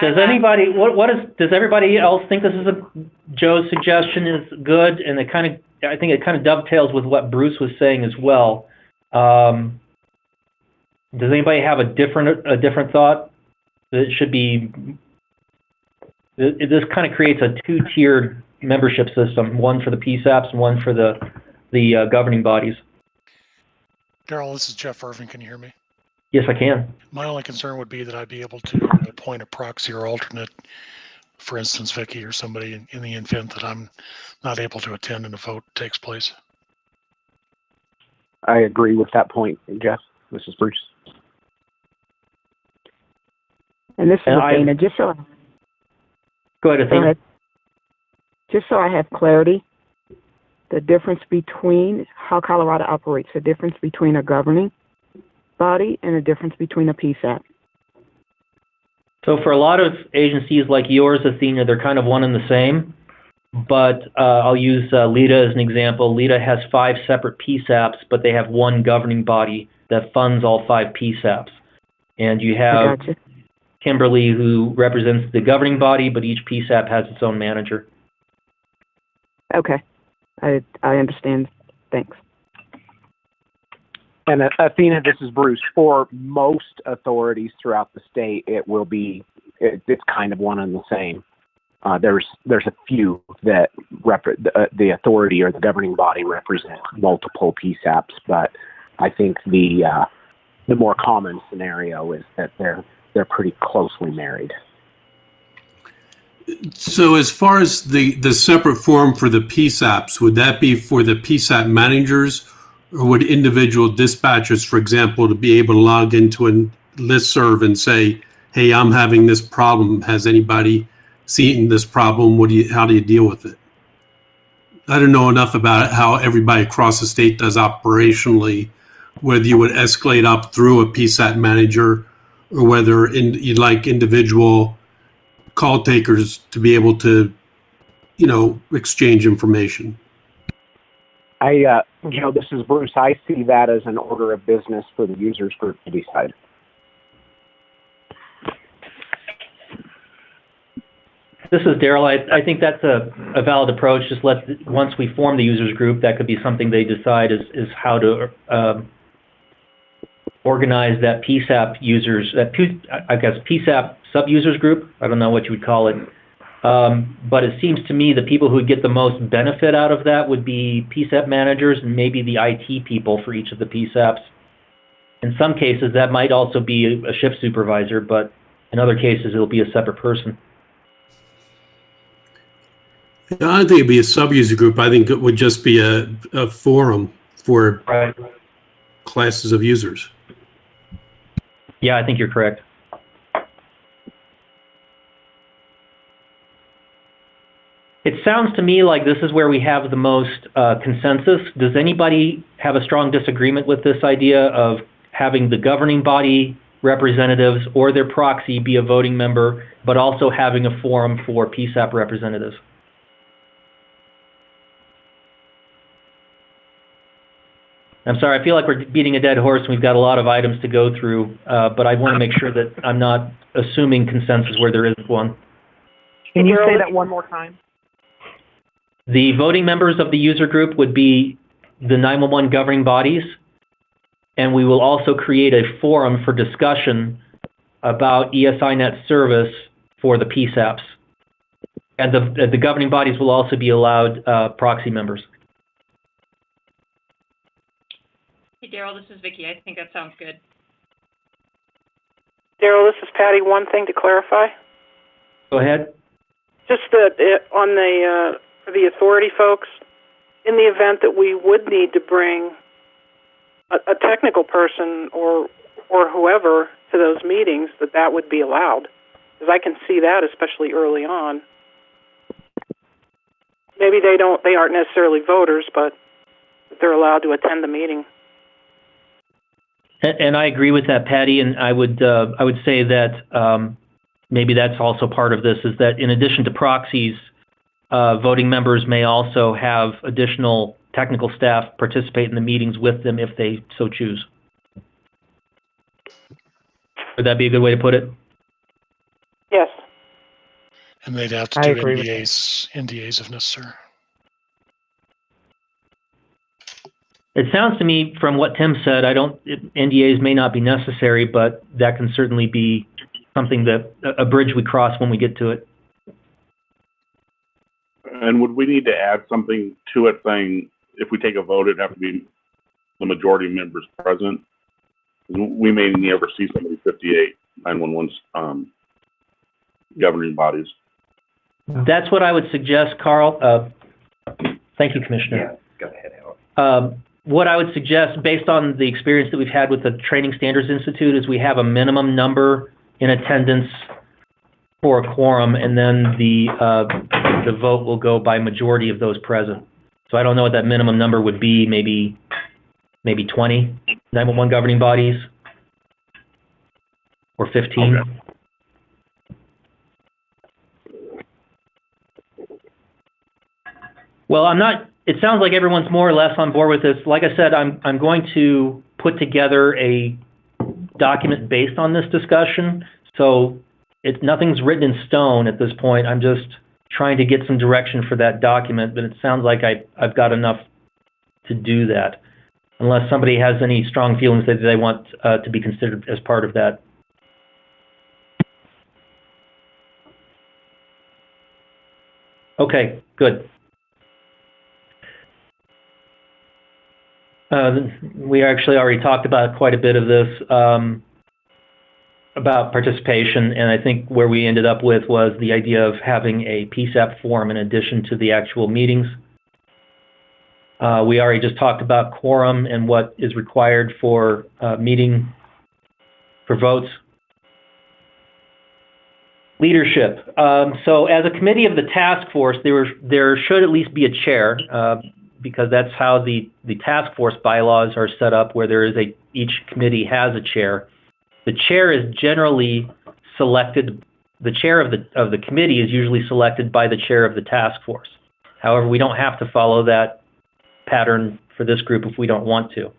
Does anybody, does everybody else think this is Joe's suggestion is good? And I think it kind of dovetails with what Bruce was saying as well. Does anybody have a different thought? That it should be, this kind of creates a two-tiered membership system, one for the PSAPs and one for the governing bodies. Daryl, this is Jeff Irving. Can you hear me? Yes, I can. My only concern would be that I'd be able to appoint a proxy or alternate, for instance, Vicky or somebody in the event that I'm not able to attend and a vote takes place. I agree with that point, Jeff. This is Bruce. And this is Athena. Go ahead, Athena. Just so I have clarity, the difference between how Colorado operates, the difference between a governing body and the difference between a PSAP. So for a lot of agencies like yours, Athena, they're kind of one and the same. But I'll use LEDA as an example. LEDA has 5 separate PSAPs, but they have one governing body that funds all 5 PSAPs. And you have Kimberly, who represents the governing body, but each PSAP has its own manager. Okay. I understand. Thanks. And Athena, this is Bruce. For most authorities throughout the state, it will be, it's kind of one and the same. There's a few that the authority or the governing body represents multiple PSAPs, but I think the more common scenario is that they're pretty closely married. So as far as the separate forum for the PSAPs, would that be for the PSAP managers, or would individual dispatchers, for example, to be able to log into a listserv and say, hey, I'm having this problem. Has anybody seen this problem? How do you deal with it? I don't know enough about it, how everybody across the state does operationally, whether you would escalate up through a PSAP manager or whether you'd like individual call takers to be able to, exchange information. This is Bruce. I see that as an order of business for the users group to decide. This is Daryl. I think that's a valid approach. Just once we form the users group, that could be something they decide is how to organize that PSAP users, PSAP sub-users group. I don't know what you would call it. But it seems to me the people who would get the most benefit out of that would be PSAP managers and maybe the IT people for each of the PSAPs. In some cases, that might also be a shift supervisor, but in other cases, it'll be a separate person. I don't think it'd be a sub-user group. I think it would just be a forum for classes of users. Yeah, I think you're correct. It sounds to me like this is where we have the most consensus. Does anybody have a strong disagreement with this idea of having the governing body representatives or their proxy be a voting member, but also having a forum for PSAP representatives? I'm sorry, I feel like we're beating a dead horse and we've got a lot of items to go through, but I want to make sure that I'm not assuming consensus where there isn't one. Can you say that one more time? The voting members of the user group would be the 911 governing bodies, and we will also create a forum for discussion about ESINet service for the PSAPs. And the governing bodies will also be allowed proxy members. Hey, Daryl, this is Vicki. I think that sounds good. Daryl, this is Patty. One thing to clarify. Go ahead. Just that on the for the authority folks, in the event that we would need to bring a technical person or whoever to those meetings, that would be allowed. Because I can see that, especially early on. Maybe they aren't necessarily voters, but they're allowed to attend the meeting. And I agree with that, Patty. And I would say that maybe that's also part of this, is that in addition to proxies, voting members may also have additional technical staff participate in the meetings with them if they so choose. Would that be a good way to put it? Yes. And they'd have to do NDAs if necessary. It sounds to me from what Tim said, NDAs may not be necessary, but that can certainly be something that a bridge we cross when we get to it. And would we need to add something to it saying if we take a vote, it'd have to be the majority of members present? We may never see somebody 58 911's governing bodies. That's what I would suggest, Carl. Thank you, Commissioner. Yeah, go ahead, Howard. What I would suggest, based on the experience that we've had with the Training Standards Institute, is we have a minimum number in attendance for a quorum, and then the vote will go by majority of those present. So I don't know what that minimum number would be, maybe 20 911 governing bodies, or 15. Okay. Well, it sounds like everyone's more or less on board with this. Like I said, I'm going to put together a document based on this discussion. So nothing's written in stone at this point. I'm just trying to get some direction for that document, but it sounds like I've got enough to do that, unless somebody has any strong feelings that they want to be considered as part of that. Okay, good. We actually already talked about quite a bit of this, about participation, and I think where we ended up with was the idea of having a PSAP forum in addition to the actual meetings. We already just talked about quorum and what is required for meeting for votes. Leadership. So as a committee of the task force, there should at least be a chair, because that's how the task force bylaws are set up, where there is each committee has a chair. The chair is generally selected. The chair of the committee is usually selected by the chair of the task force. However, we don't have to follow that pattern for this group if we don't want to.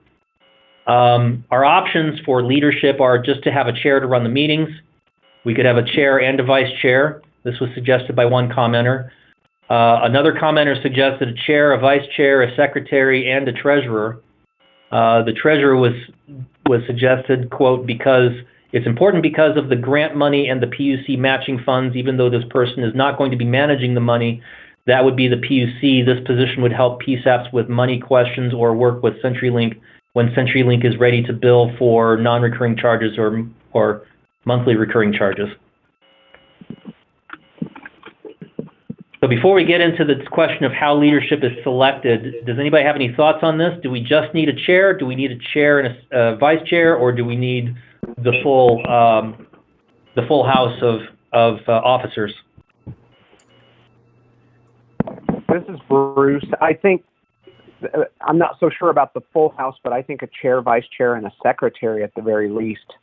Our options for leadership are just to have a chair to run the meetings. We could have a chair and a vice chair. This was suggested by one commenter. Another commenter suggested a chair, a vice chair, a secretary, and a treasurer. The treasurer was suggested, quote, because it's important because of the grant money and the PUC matching funds, even though this person is not going to be managing the money, that would be the PUC. This position would help PSAPs with money questions or work with CenturyLink when CenturyLink is ready to bill for non-recurring charges or monthly recurring charges. So before we get into the question of how leadership is selected, does anybody have any thoughts on this? Do we just need a chair? Do we need a chair and a vice chair, or do we need the full house of officers? This is Bruce. I think, I'm not so sure about the full house, but I think a chair, vice chair, and a secretary at the very least.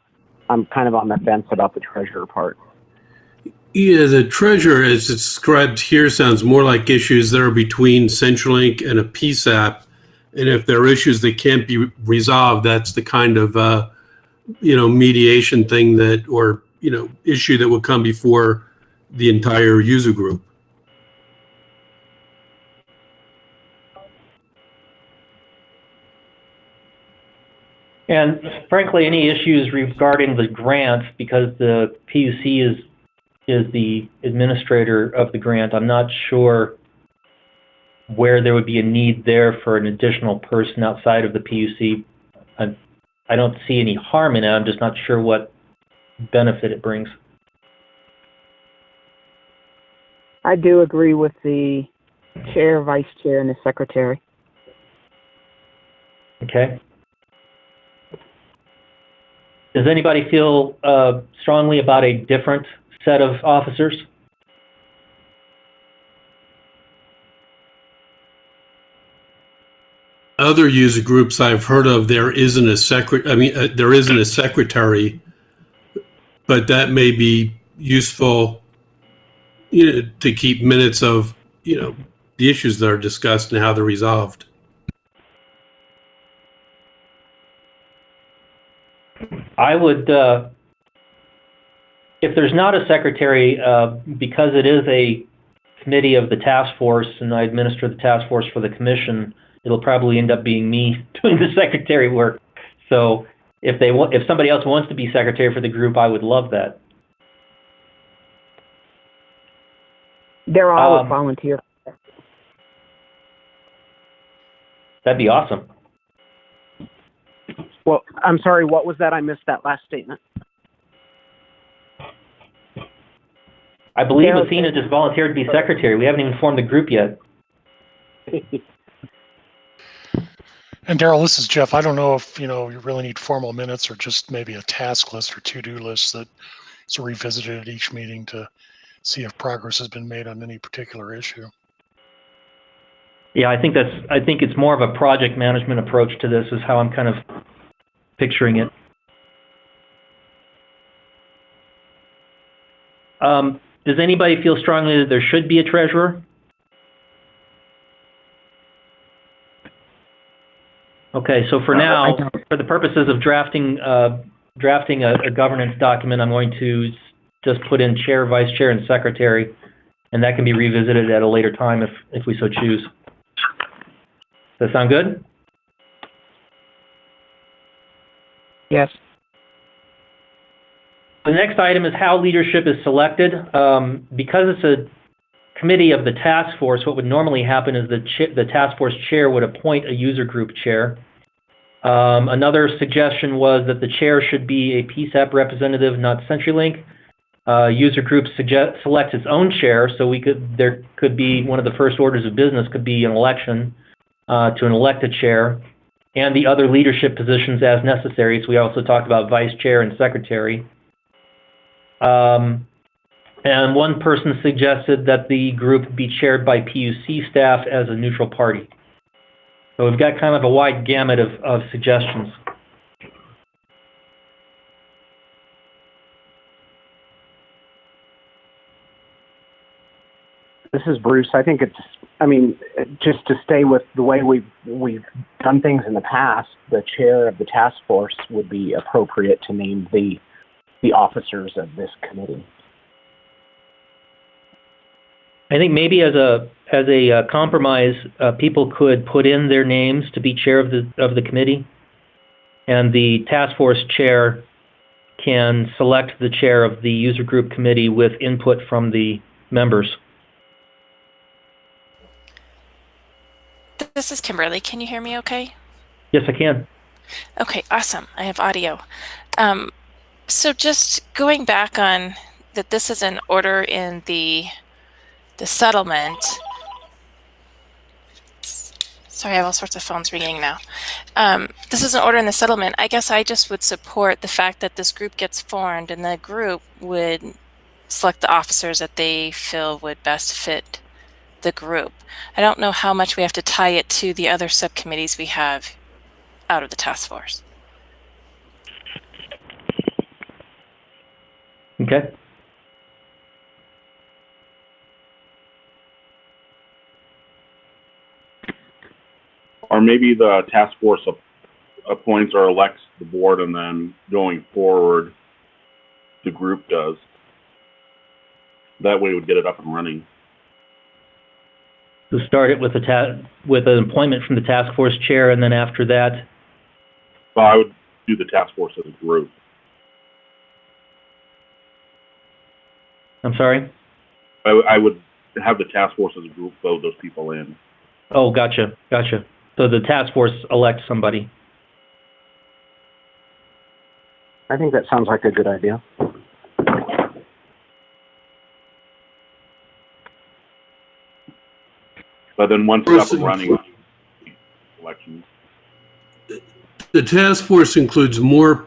I'm kind of on the fence about the treasurer part. Yeah, the treasurer, as described here, sounds more like issues that are between CenturyLink and a PSAP. And if there are issues that can't be resolved, that's the kind of, mediation thing that, or, issue that will come before the entire user group. And frankly, any issues regarding the grant, because the PUC is the administrator of the grant, I'm not sure where there would be a need there for an additional person outside of the PUC. I don't see any harm in it. I'm just not sure what benefit it brings. I do agree with the chair, vice chair, and the secretary. Okay. Does anybody feel strongly about a different set of officers? Other user groups I've heard of, there isn't a secretary, but that may be useful, to keep minutes of, the issues that are discussed and how they're resolved. I would, if there's not a secretary, because it is a committee of the task force and I administer the task force for the commission, it'll probably end up being me doing the secretary work. So if somebody else wants to be secretary for the group, I would love that. They're all volunteer. That'd be awesome. Well, I'm sorry, what was that? I missed that last statement. I believe Athena just volunteered to be secretary. We haven't even formed the group yet. And Daryl, this is Jeff. I don't know if, you really need formal minutes or just maybe a task list or to-do list that's revisited at each meeting to see if progress has been made on any particular issue. Yeah, I think it's more of a project management approach to this is how I'm kind of picturing it. Does anybody feel strongly that there should be a treasurer? Okay, so for now, for the purposes of drafting a governance document, I'm going to just put in chair, vice chair, and secretary, and that can be revisited at a later time if we so choose. Does that sound good? Yes. The next item is how leadership is selected. Because it's a committee of the task force, what would normally happen is the task force chair would appoint a user group chair. Another suggestion was that the chair should be a PSAP representative, not CenturyLink. User group selects its own chair, so there could be one of the first orders of business could be an election to elect a chair, and the other leadership positions as necessary. So we also talked about vice chair and secretary. And one person suggested that the group be chaired by PUC staff as a neutral party. So we've got kind of a wide gamut of suggestions. This is Bruce. I think just to stay with the way we've done things in the past, the chair of the task force would be appropriate to name the officers of this committee. I think maybe as a compromise, people could put in their names to be chair of the committee, and the task force chair can select the chair of the user group committee with input from the members. This is Kimberly. Can you hear me okay? Yes, I can. Okay, awesome. I have audio. So just going back on that, this is an order in the settlement. Sorry, I have all sorts of phones ringing now. This is an order in the settlement. I guess I just would support the fact that this group gets formed, and the group would select the officers that they feel would best fit the group. I don't know how much we have to tie it to the other subcommittees we have out of the task force. Okay. Or maybe the task force appoints or elects the board, and then going forward, the group does. That way, we'd get it up and running. So start it with with an appointment from the task force chair, and then after that. Well, I would do the task force as a group. I'm sorry? I would have the task force as a group vote those people in. Oh, gotcha. So the task force elects somebody. I think that sounds like a good idea. But then once it's up and running, elections. The task force includes more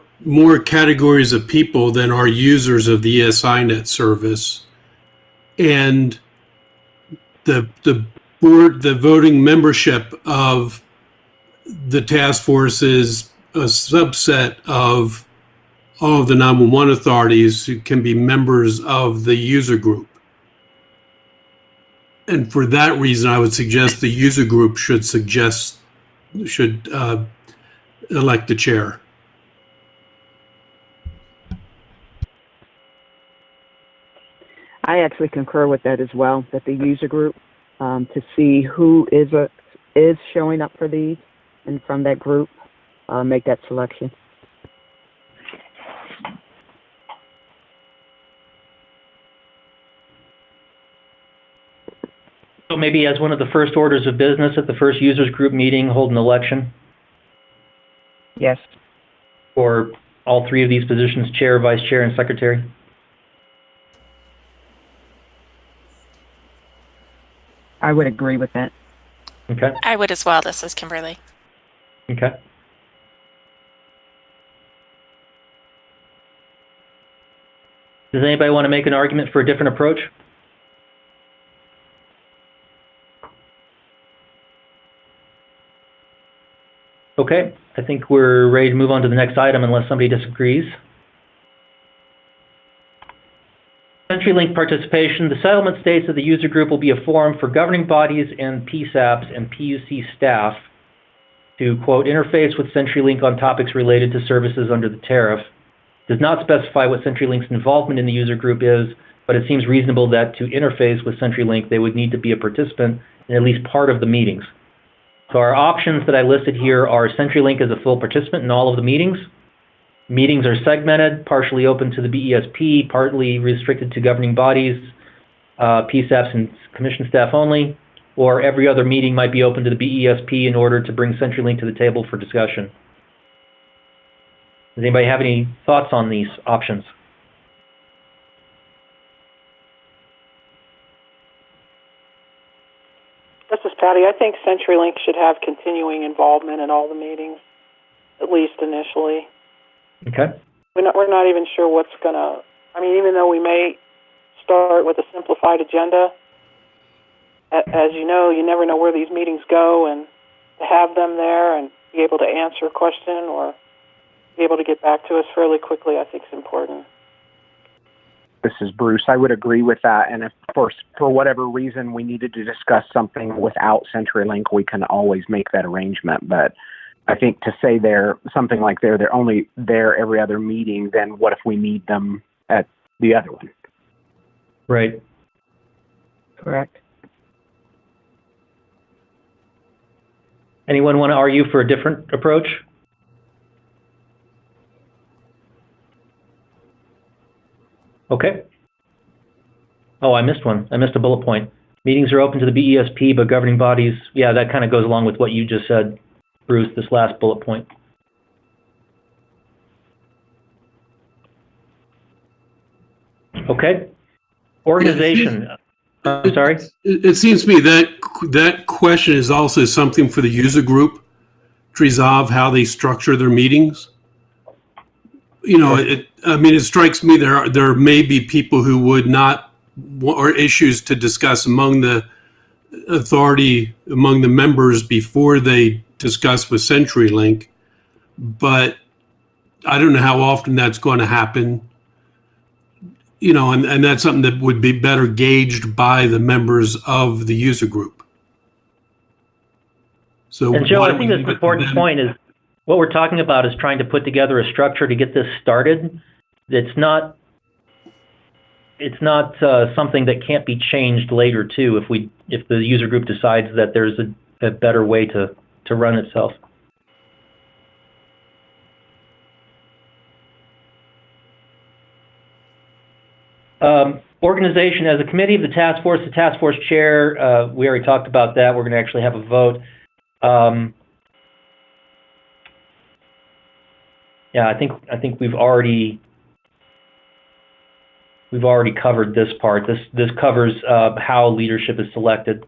categories of people than are users of the ESINet service, and the board, the voting membership of the task force is a subset of all of the 911 authorities who can be members of the user group. And for that reason, I would suggest the user group should elect the chair. I actually concur with that as well, that the user group, to see who is showing up for these, and from that group, make that selection. So maybe as one of the first orders of business at the first users group meeting, hold an election? Yes. For all three of these positions, chair, vice chair, and secretary? I would agree with that. Okay. I would as well. This is Kimberly. Okay. Does anybody want to make an argument for a different approach? Okay, I think we're ready to move on to the next item unless somebody disagrees. CenturyLink participation. The settlement states that the user group will be a forum for governing bodies and PSAPs and PUC staff to, quote, interface with CenturyLink on topics related to services under the tariff. Does not specify what CenturyLink's involvement in the user group is, but it seems reasonable that to interface with CenturyLink, they would need to be a participant in at least part of the meetings. So our options that I listed here are CenturyLink as a full participant in all of the meetings. Meetings are segmented, partially open to the BESP, partly restricted to governing bodies, PSAPs and commission staff only, or every other meeting might be open to the BESP in order to bring CenturyLink to the table for discussion. Does anybody have any thoughts on these options? This is Patty. I think CenturyLink should have continuing involvement in all the meetings, at least initially. Okay. We're not even sure what's going to, I mean, even though we may start with a simplified agenda, as you know, you never know where these meetings go, and to have them there and be able to answer a question or be able to get back to us fairly quickly, I think is important. This is Bruce. I would agree with that. And if, for whatever reason, we needed to discuss something without CenturyLink, we can always make that arrangement. But I think to say something like they're only there every other meeting, then what if we need them at the other one? Right. Correct. Anyone want to argue for a different approach? Okay. Oh, I missed one. I missed a bullet point. Meetings are open to the BESP, but governing bodies, yeah, that kind of goes along with what you just said, Bruce, this last bullet point. Okay. Organization. Sorry? It seems to me that that question is also something for the user group to resolve how they structure their meetings. You know, it strikes me there may be people who would not, or issues to discuss among the authority, among the members before they discuss with CenturyLink, but I don't know how often that's going to happen. You know, and that's something that would be better gauged by the members of the user group. So, and Joe, I think that's an important point is what we're talking about is trying to put together a structure to get this started. It's not something that can't be changed later too if the user group decides that there's a better way to run itself. Organization as a committee of the task force chair, we already talked about that. We're going to actually have a vote. Yeah, I think we've already covered this part. This covers how leadership is selected.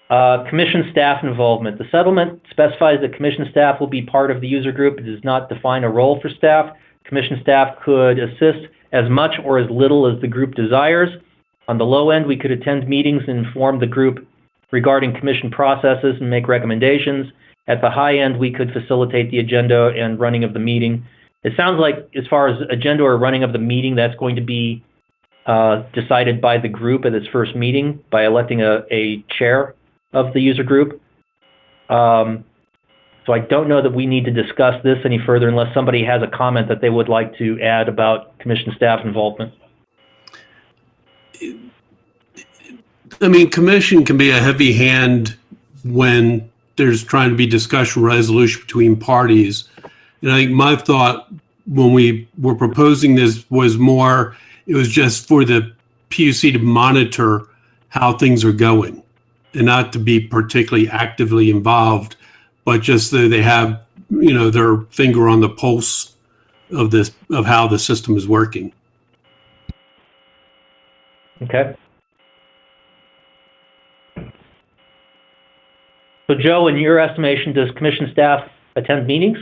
Commission staff involvement. The settlement specifies that commission staff will be part of the user group. It does not define a role for staff. Commission staff could assist as much or as little as the group desires. On the low end, we could attend meetings and inform the group regarding commission processes and make recommendations. At the high end, we could facilitate the agenda and running of the meeting. It sounds like as far as agenda or running of the meeting, that's going to be decided by the group at its first meeting by electing a chair of the user group. So I don't know that we need to discuss this any further unless somebody has a comment that they would like to add about commission staff involvement. I mean, commission can be a heavy hand when there's trying to be discussion resolution between parties. And I think my thought when we were proposing this was more, it was just for the PUC to monitor how things are going and not to be particularly actively involved, but just that they have, you know, their finger on the pulse of this, of how the system is working. Okay. So Joe, in your estimation, does commission staff attend meetings?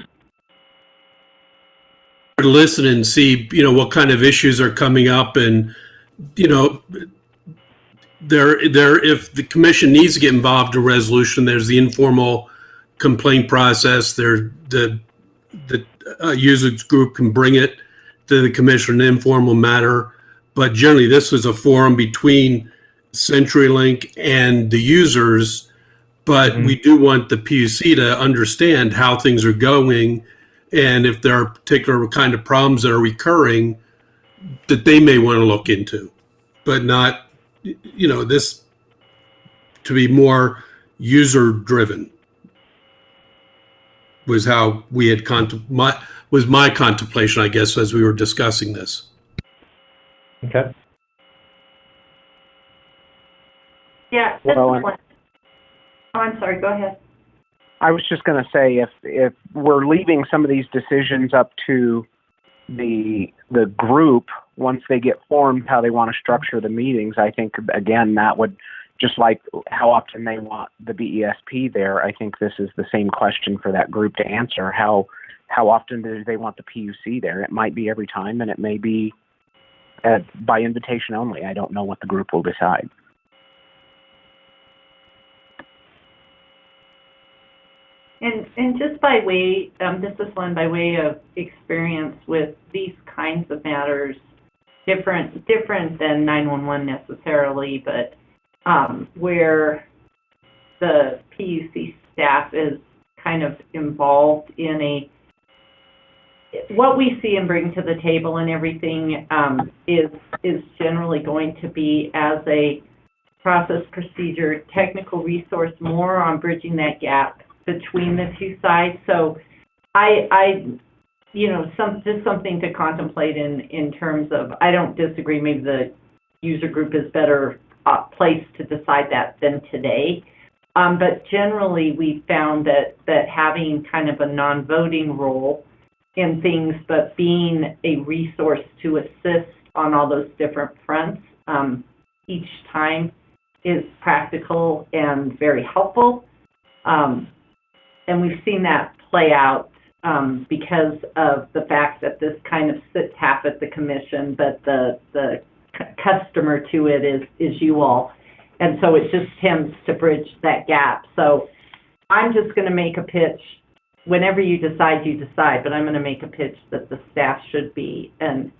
Listen and see, you know, what kind of issues are coming up, and, you know, if the commission needs to get involved in a resolution, there's the informal complaint process. The users group can bring it to the commission in an informal matter, but generally this was a forum between CenturyLink and the users. But we do want the PUC to understand how things are going, and if there are particular kind of problems that are recurring that they may want to look into, but not, you know, this to be more user driven was how we had was my contemplation, I guess, as we were discussing this. Okay. Yeah. Oh, I'm sorry. Go ahead. I was just going to say, if we're leaving some of these decisions up to the group once they get formed, how they want to structure the meetings, I think again that would, just like how often they want the BESP there, I think this is the same question for that group to answer. How often do they want the PUC there? It might be every time, and it may be by invitation only. I don't know what the group will decide. And just by way, this is one by way of experience with these kinds of matters, different than 911 necessarily, but where the PUC staff is kind of involved in what we see and bring to the table and everything is generally going to be as a process, procedure, technical resource, more on bridging that gap between the two sides. So I you know, just something to contemplate in terms of, I don't disagree, maybe the user group is better placed to decide that than today. But generally we found that having kind of a non-voting role in things, but being a resource to assist on all those different fronts. Each time is practical and very helpful. And we've seen that play out because of the fact that this kind of sits half at the commission, but the customer to it is you all. And so it just tends to bridge that gap. So I'm just going to make a pitch. Whenever you decide, but I'm going to make a pitch that the staff should be, and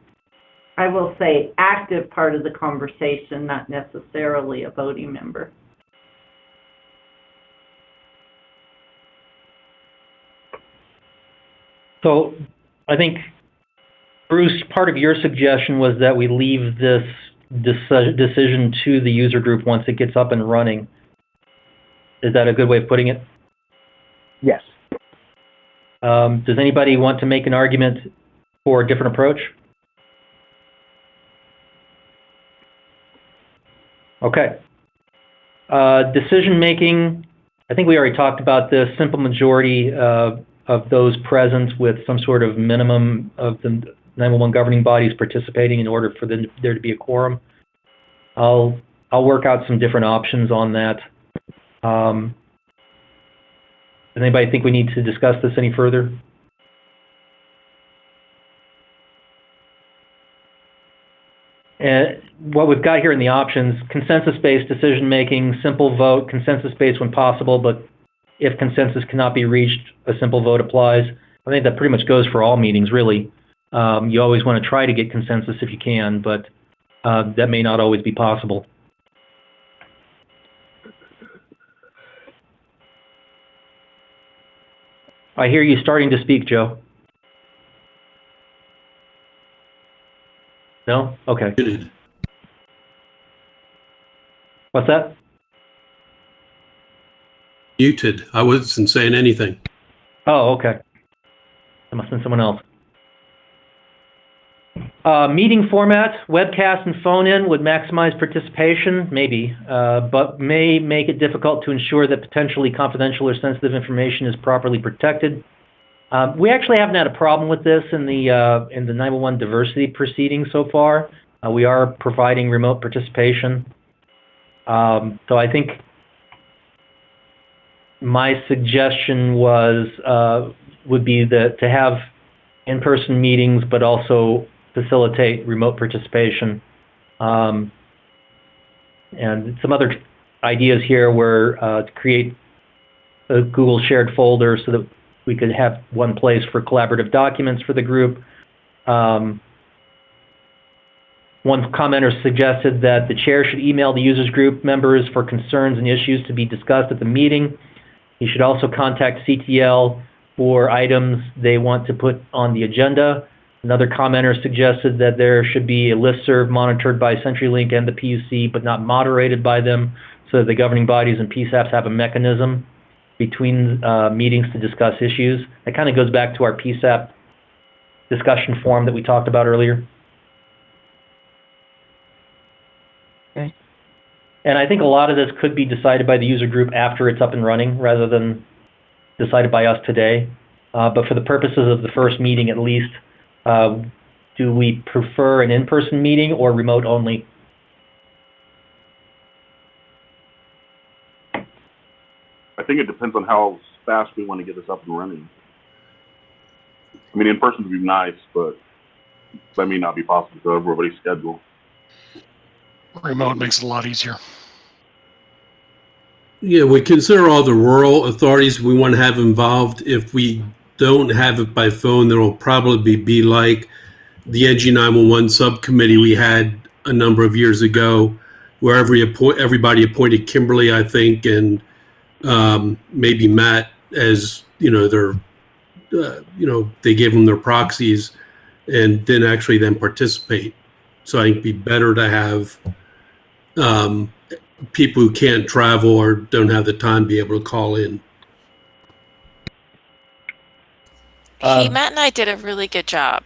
I will say, active part of the conversation, not necessarily a voting member. So I think, Bruce, part of your suggestion was that we leave this decision to the user group once it gets up and running. Is that a good way of putting it? Yes. Does anybody want to make an argument for a different approach? Okay. Decision making, I think we already talked about this, simple majority of those present with some sort of minimum of the 911 governing bodies participating in order for there to be a quorum. I'll work out some different options on that. Does anybody think we need to discuss this any further? And what we've got here in the options, consensus-based decision-making, simple vote, consensus-based when possible, but if consensus cannot be reached, a simple vote applies. I think that pretty much goes for all meetings, really. You always want to try to get consensus if you can, but that may not always be possible. I hear you starting to speak, Joe. No? Okay. What's that? Muted. I wasn't saying anything. Oh, okay. That must have been someone else. Meeting format, webcast and phone-in would maximize participation, maybe, but may make it difficult to ensure that potentially confidential or sensitive information is properly protected. We actually haven't had a problem with this in the 911 diversity proceedings so far. We are providing remote participation. So I think my suggestion would be that to have in-person meetings, but also facilitate remote participation. And some other ideas here were to create a Google shared folder so that we could have one place for collaborative documents for the group. One commenter suggested that the chair should email the users group members for concerns and issues to be discussed at the meeting. He should also contact CTL for items they want to put on the agenda. Another commenter suggested that there should be a listserv monitored by CenturyLink and the PUC, but not moderated by them, so that the governing bodies and PSAPs have a mechanism between meetings to discuss issues. That kind of goes back to our PSAP discussion forum that we talked about earlier. Okay. And I think a lot of this could be decided by the user group after it's up and running, rather than decided by us today. But for the purposes of the first meeting at least, do we prefer an in-person meeting or remote only? I think it depends on how fast we want to get this up and running. I mean, in person would be nice, but that may not be possible for everybody's schedule. Remote makes it a lot easier. Yeah, we consider all the rural authorities we want to have involved. If we don't have it by phone, there will probably be like the NG911 subcommittee we had a number of years ago, where everybody appointed Kimberly, I think, and maybe Matt as, their, they gave them their proxies and didn't actually then participate. So I think it'd be better to have people who can't travel or don't have the time be able to call in. Matt and I did a really good job.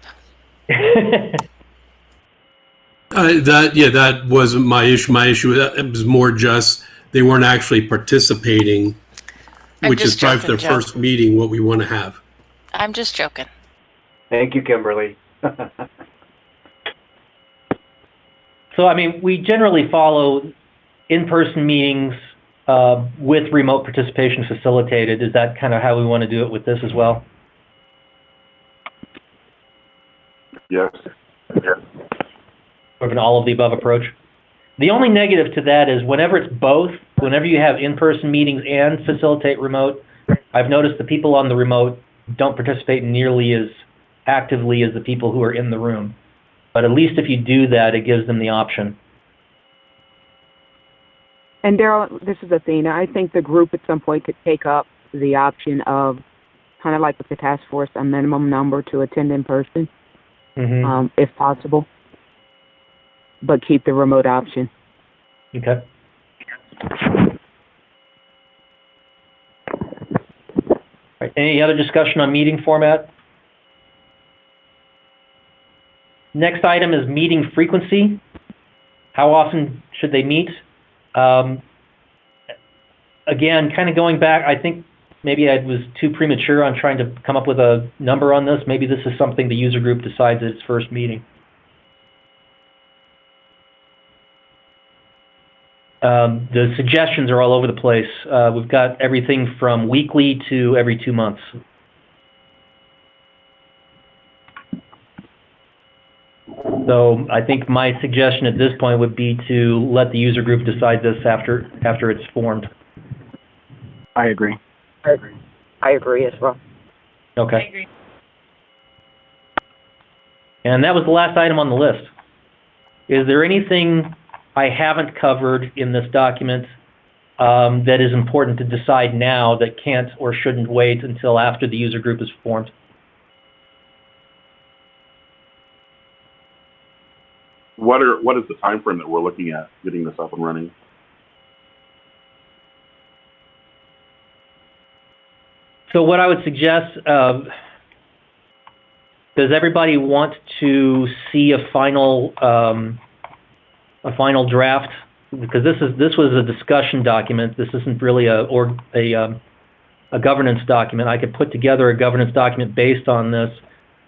That wasn't my issue. My issue it was more just they weren't actually participating, which is probably for their first meeting what we want to have. I'm just joking. Thank you, Kimberly. So, I mean, we generally follow in-person meetings with remote participation facilitated. Is that kind of how we want to do it with this as well? Yes. Sort of an all of the above approach. The only negative to that is whenever it's both, whenever you have in-person meetings and facilitate remote, I've noticed the people on the remote don't participate nearly as actively as the people who are in the room. But at least if you do that, it gives them the option. And Daryl, this is Athena. I think the group at some point could take up the option of, kind of like with the task force, a minimum number to attend in person, if possible, but keep the remote option. Okay. All right. Any other discussion on meeting format? Next item is meeting frequency. How often should they meet? Again, kind of going back, I think maybe I was too premature on trying to come up with a number on this. Maybe this is something the user group decides at its first meeting. The suggestions are all over the place. We've got everything from weekly to every 2 months. So I think my suggestion at this point would be to let the user group decide this after it's formed. I agree. I agree as well. Okay. I agree. And that was the last item on the list. Is there anything I haven't covered in this document that is important to decide now that can't or shouldn't wait until after the user group is formed? What is the time frame that we're looking at getting this up and running? So what I would suggest, does everybody want to see a final draft? Because this was a discussion document. This isn't really a governance document. I could put together a governance document based on this,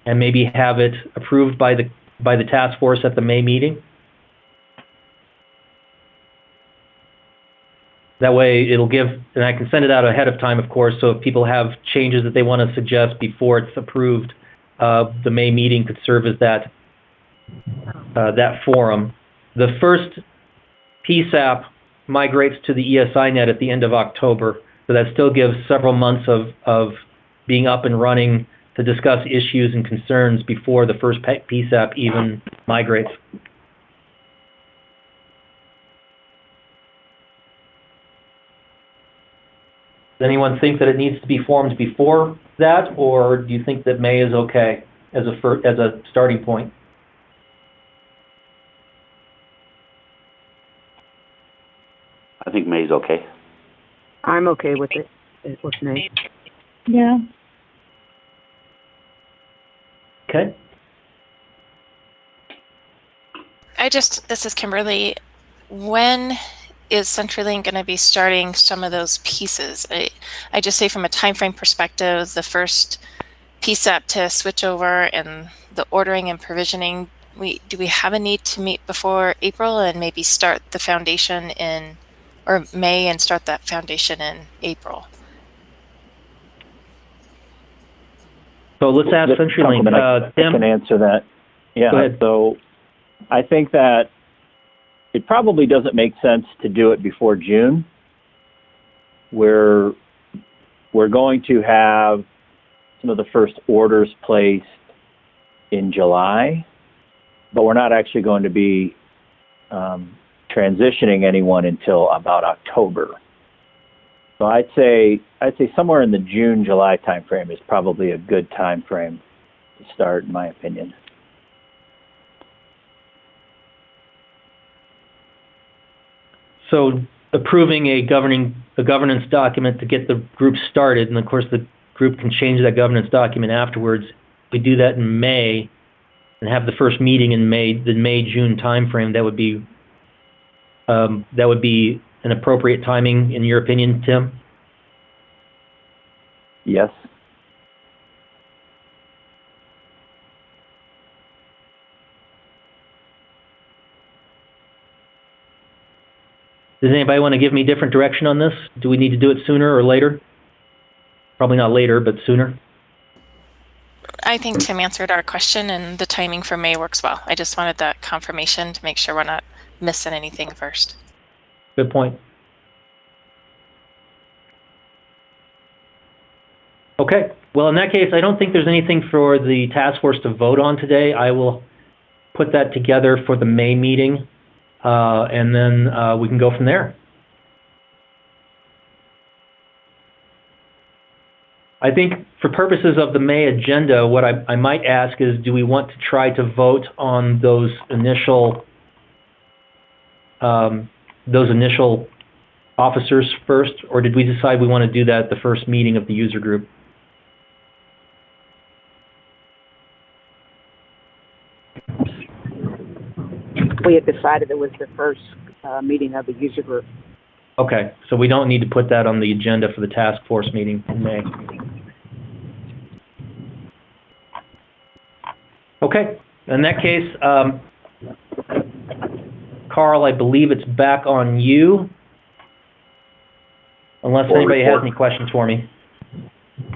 and maybe have it approved by the task force at the May meeting. That way it'll give, and I can send it out ahead of time, of course, so if people have changes that they want to suggest before it's approved, the May meeting could serve as that forum. The first PSAP migrates to the ESINet at the end of October, so that still gives several months of being up and running to discuss issues and concerns before the first PSAP even migrates. Does anyone think that it needs to be formed before that, or do you think that May is okay as a starting point? I think May's okay. I'm okay with it. With May. Yeah. Okay. This is Kimberly. When is CenturyLink going to be starting some of those pieces? I just say from a time frame perspective, the first PSAP to switch over and the ordering and provisioning, do we have a need to meet before April and maybe start the foundation or May and start that foundation in April? So let's ask CenturyLink. I can answer that. Yeah. Go ahead. So I think that it probably doesn't make sense to do it before June. We're going to have some of the first orders placed in July, but we're not actually going to be transitioning anyone until about October. So I'd say somewhere in the June-July timeframe is probably a good time frame to start, in my opinion. So approving a governance document to get the group started, and of course the group can change that governance document afterwards. If we do that in May and have the first meeting in May, the May-June timeframe, that would be an appropriate timing in your opinion, Tim? Yes. Does anybody want to give me different direction on this? Do we need to do it sooner or later? Probably not later, but sooner. I think Tim answered our question, and the timing for May works well. I just wanted that confirmation to make sure we're not missing anything first. Good point. Okay. Well, in that case, I don't think there's anything for the task force to vote on today. I will put that together for the May meeting, and then we can go from there. I think for purposes of the May agenda, what I might ask is, do we want to try to vote on those initial officers first, or did we decide we want to do that at the first meeting of the user group? We had decided it was the first meeting of the user group. Okay, so we don't need to put that on the agenda for the task force meeting in May. Okay, in that case, Carl, I believe it's back on you, unless anybody has any questions for me.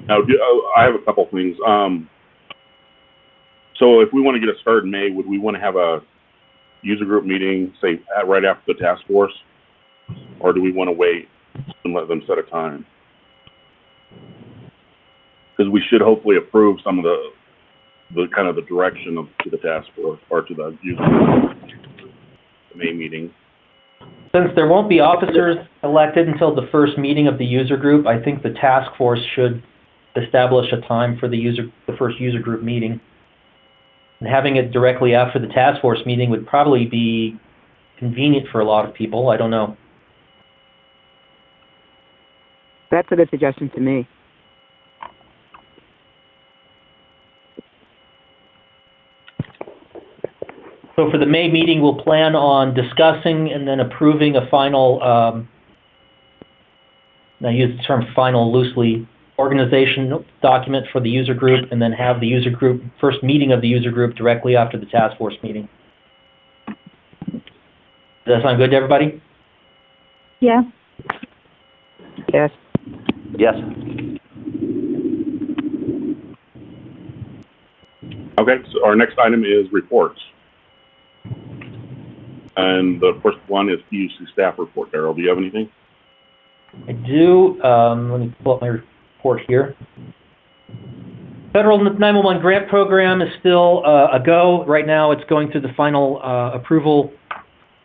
Now, I have a couple things. So if we want to get a start in May, would we want to have a user group meeting, say, right after the task force? Or do we want to wait and let them set a time? Because we should hopefully approve some of the kind of the direction to the task force or to the user group, the May meeting. Since there won't be officers elected until the first meeting of the user group, I think the task force should establish a time for the first user group meeting. And having it directly after the task force meeting would probably be convenient for a lot of people. I don't know. That's a good suggestion to me. So for the May meeting, we'll plan on discussing and then approving a final, I use the term final loosely, organization document for the user group, and then have the user group, first meeting of the user group directly after the task force meeting. Does that sound good to everybody? Yeah. Yes. Yes. Okay, so our next item is reports. And the first one is PUC staff report. Darrell, do you have anything? I do. Let me pull up my report here. Federal 911 grant program is still a go. Right now it's going through the final approval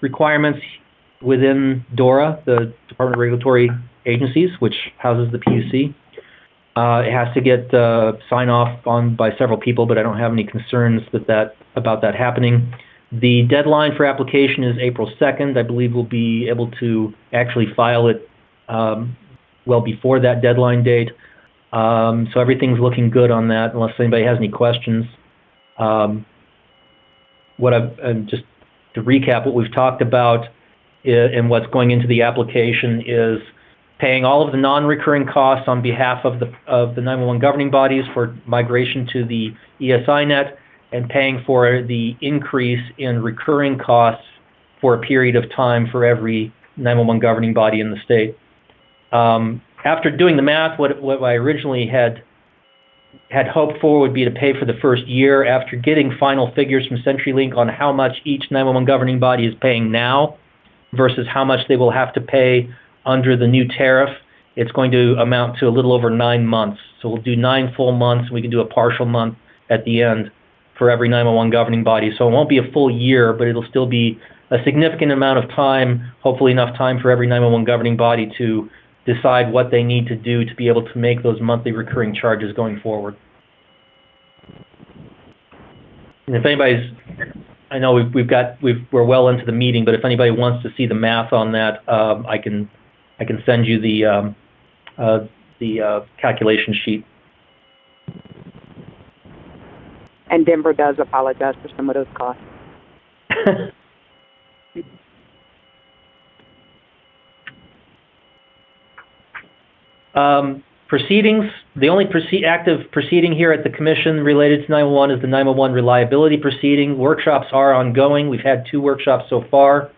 requirements within DORA, the Department of Regulatory Agencies, which houses the PUC. It has to get sign off on by several people, but I don't have any concerns about that happening. The deadline for application is April 2nd. I believe we'll be able to actually file it well before that deadline date. So everything's looking good on that, unless anybody has any questions. Just to recap, what we've talked about and what's going into the application is paying all of the non-recurring costs on behalf of the 911 governing bodies for migration to the ESINet, and paying for the increase in recurring costs for a period of time for every 911 governing body in the state. After doing the math, what I originally had hoped for would be to pay for the first year. After getting final figures from CenturyLink on how much each 911 governing body is paying now versus how much they will have to pay under the new tariff, it's going to amount to a little over 9 months. So we'll do 9 full months, and we can do a partial month at the end for every 911 governing body. So it won't be a full year, but it'll still be a significant amount of time, hopefully enough time for every 911 governing body to decide what they need to do to be able to make those monthly recurring charges going forward. And if anybody's, I know we're well into the meeting, but if anybody wants to see the math on that, I can send you the calculation sheet. And Denver does apologize for some of those costs. Proceedings, the only active proceeding here at the Commission related to 911 is the 911 reliability proceeding. Workshops are ongoing. We've had 2 workshops so far.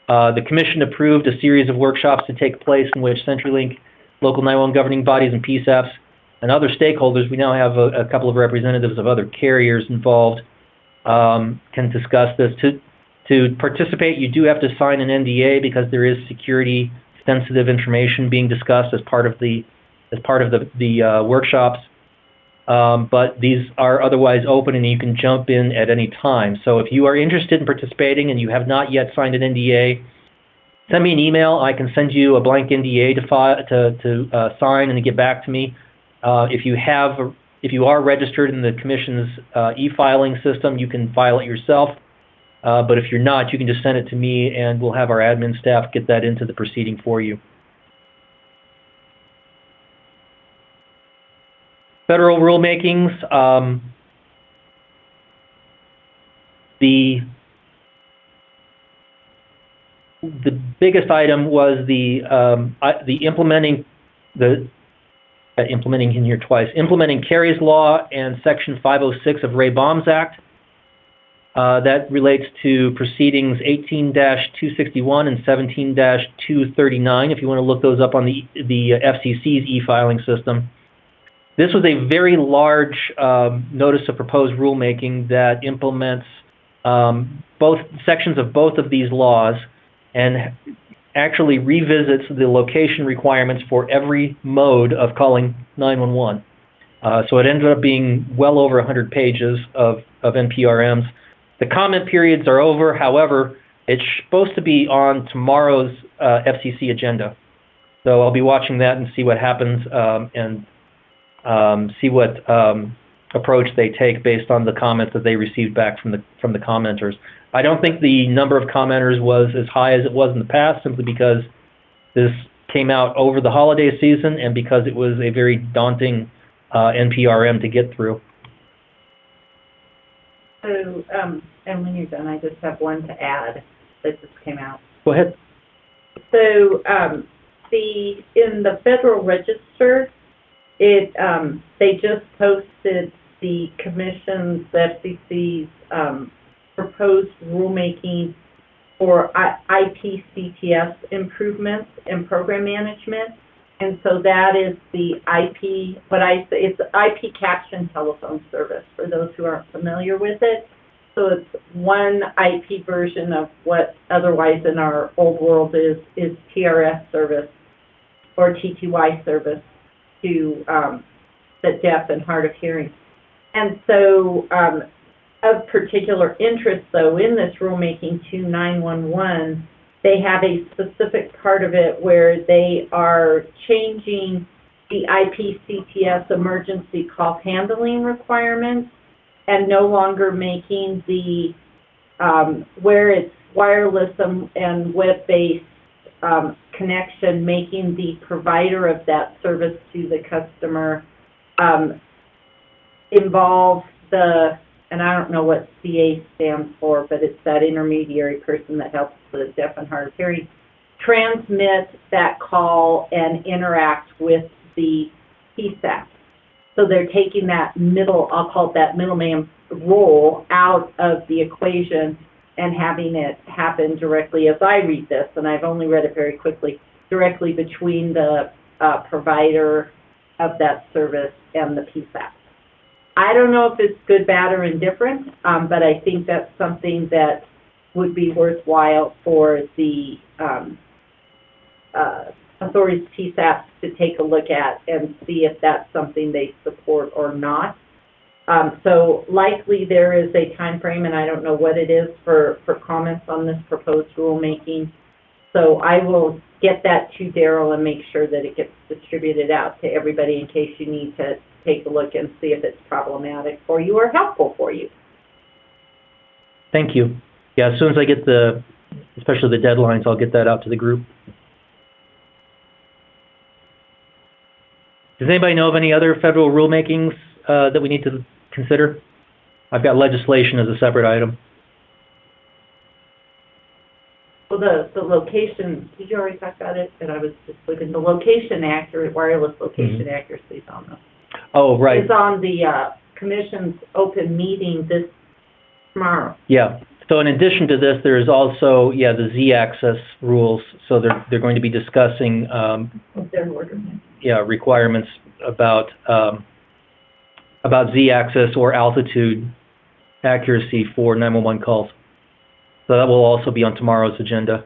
The commission approved a series of workshops to take place in which CenturyLink, local 911 governing bodies, and PSAPs, and other stakeholders, we now have a couple of representatives of other carriers involved, can discuss this. To participate, you do have to sign an NDA because there is security sensitive information being discussed as part of the workshops. But these are otherwise open and you can jump in at any time. So if you are interested in participating and you have not yet signed an NDA, send me an email. I can send you a blank NDA to sign and to get back to me. If you are registered in the Commission's e-filing system, you can file it yourself. But if you're not, you can just send it to me and we'll have our admin staff get that into the proceeding for you. Federal rulemakings, the biggest item was the implementing in here twice, implementing Kerry's Law and Section 506 of Ray Baum's Act. That relates to proceedings 18-261 and 17-239, if you want to look those up on the FCC's e-filing system. This was a very large notice of proposed rulemaking that implements both sections of both of these laws and actually revisits the location requirements for every mode of calling 911. So it ended up being well over 100 pages of NPRMs. The comment periods are over. However, it's supposed to be on tomorrow's FCC agenda. So I'll be watching that and see what happens and see what approach they take based on the comments that they received back from the commenters. I don't think the number of commenters was as high as it was in the past, simply because this came out over the holiday season and because it was a very daunting NPRM to get through. So, and when you're done, I just have one to add that just came out. Go ahead. So, in the Federal Register, they just posted the Commission's, the FCC's proposed rulemaking for IPCTS improvements in program management. And so that is the IP, it's IP caption telephone service for those who aren't familiar with it. So it's one IP version of what otherwise in our old world is TRS service or TTY service to the deaf and hard of hearing. And so of particular interest, though, in this rulemaking 2911, they have a specific part of it where they are changing the IPCTS emergency call handling requirements and no longer making the, where it's wireless and web-based connection, making the provider of that service to the customer involve the, and I don't know what CA stands for, but it's that intermediary person that helps the deaf and hard of hearing transmit that call and interact with the PSAP. So they're taking that middle, I'll call it that middleman role out of the equation and having it happen directly, as I read this, and I've only read it very quickly, directly between the provider of that service and the PSAP. I don't know if it's good, bad, or indifferent, but I think that's something that would be worthwhile for the authorities, PSAPs, to take a look at and see if that's something they support or not. So likely there is a time frame, and I don't know what it is for comments on this proposed rulemaking. So I will get that to Daryl and make sure that it gets distributed out to everybody in case you need to take a look and see if it's problematic for you or helpful for you. Thank you. Yeah, as soon as I get especially the deadlines, I'll get that out to the group. Does anybody know of any other federal rulemakings that we need to consider? I've got legislation as a separate item. Well, the location, did you already talk about it? And I was just looking, the location accurate, wireless location accuracy is on the, oh, right. It's on the Commission's open meeting tomorrow. Yeah. So in addition to this, there is also, the Z-axis rules. So they're going to be discussing, requirements about Z-axis or altitude accuracy for 911 calls. So that will also be on tomorrow's agenda.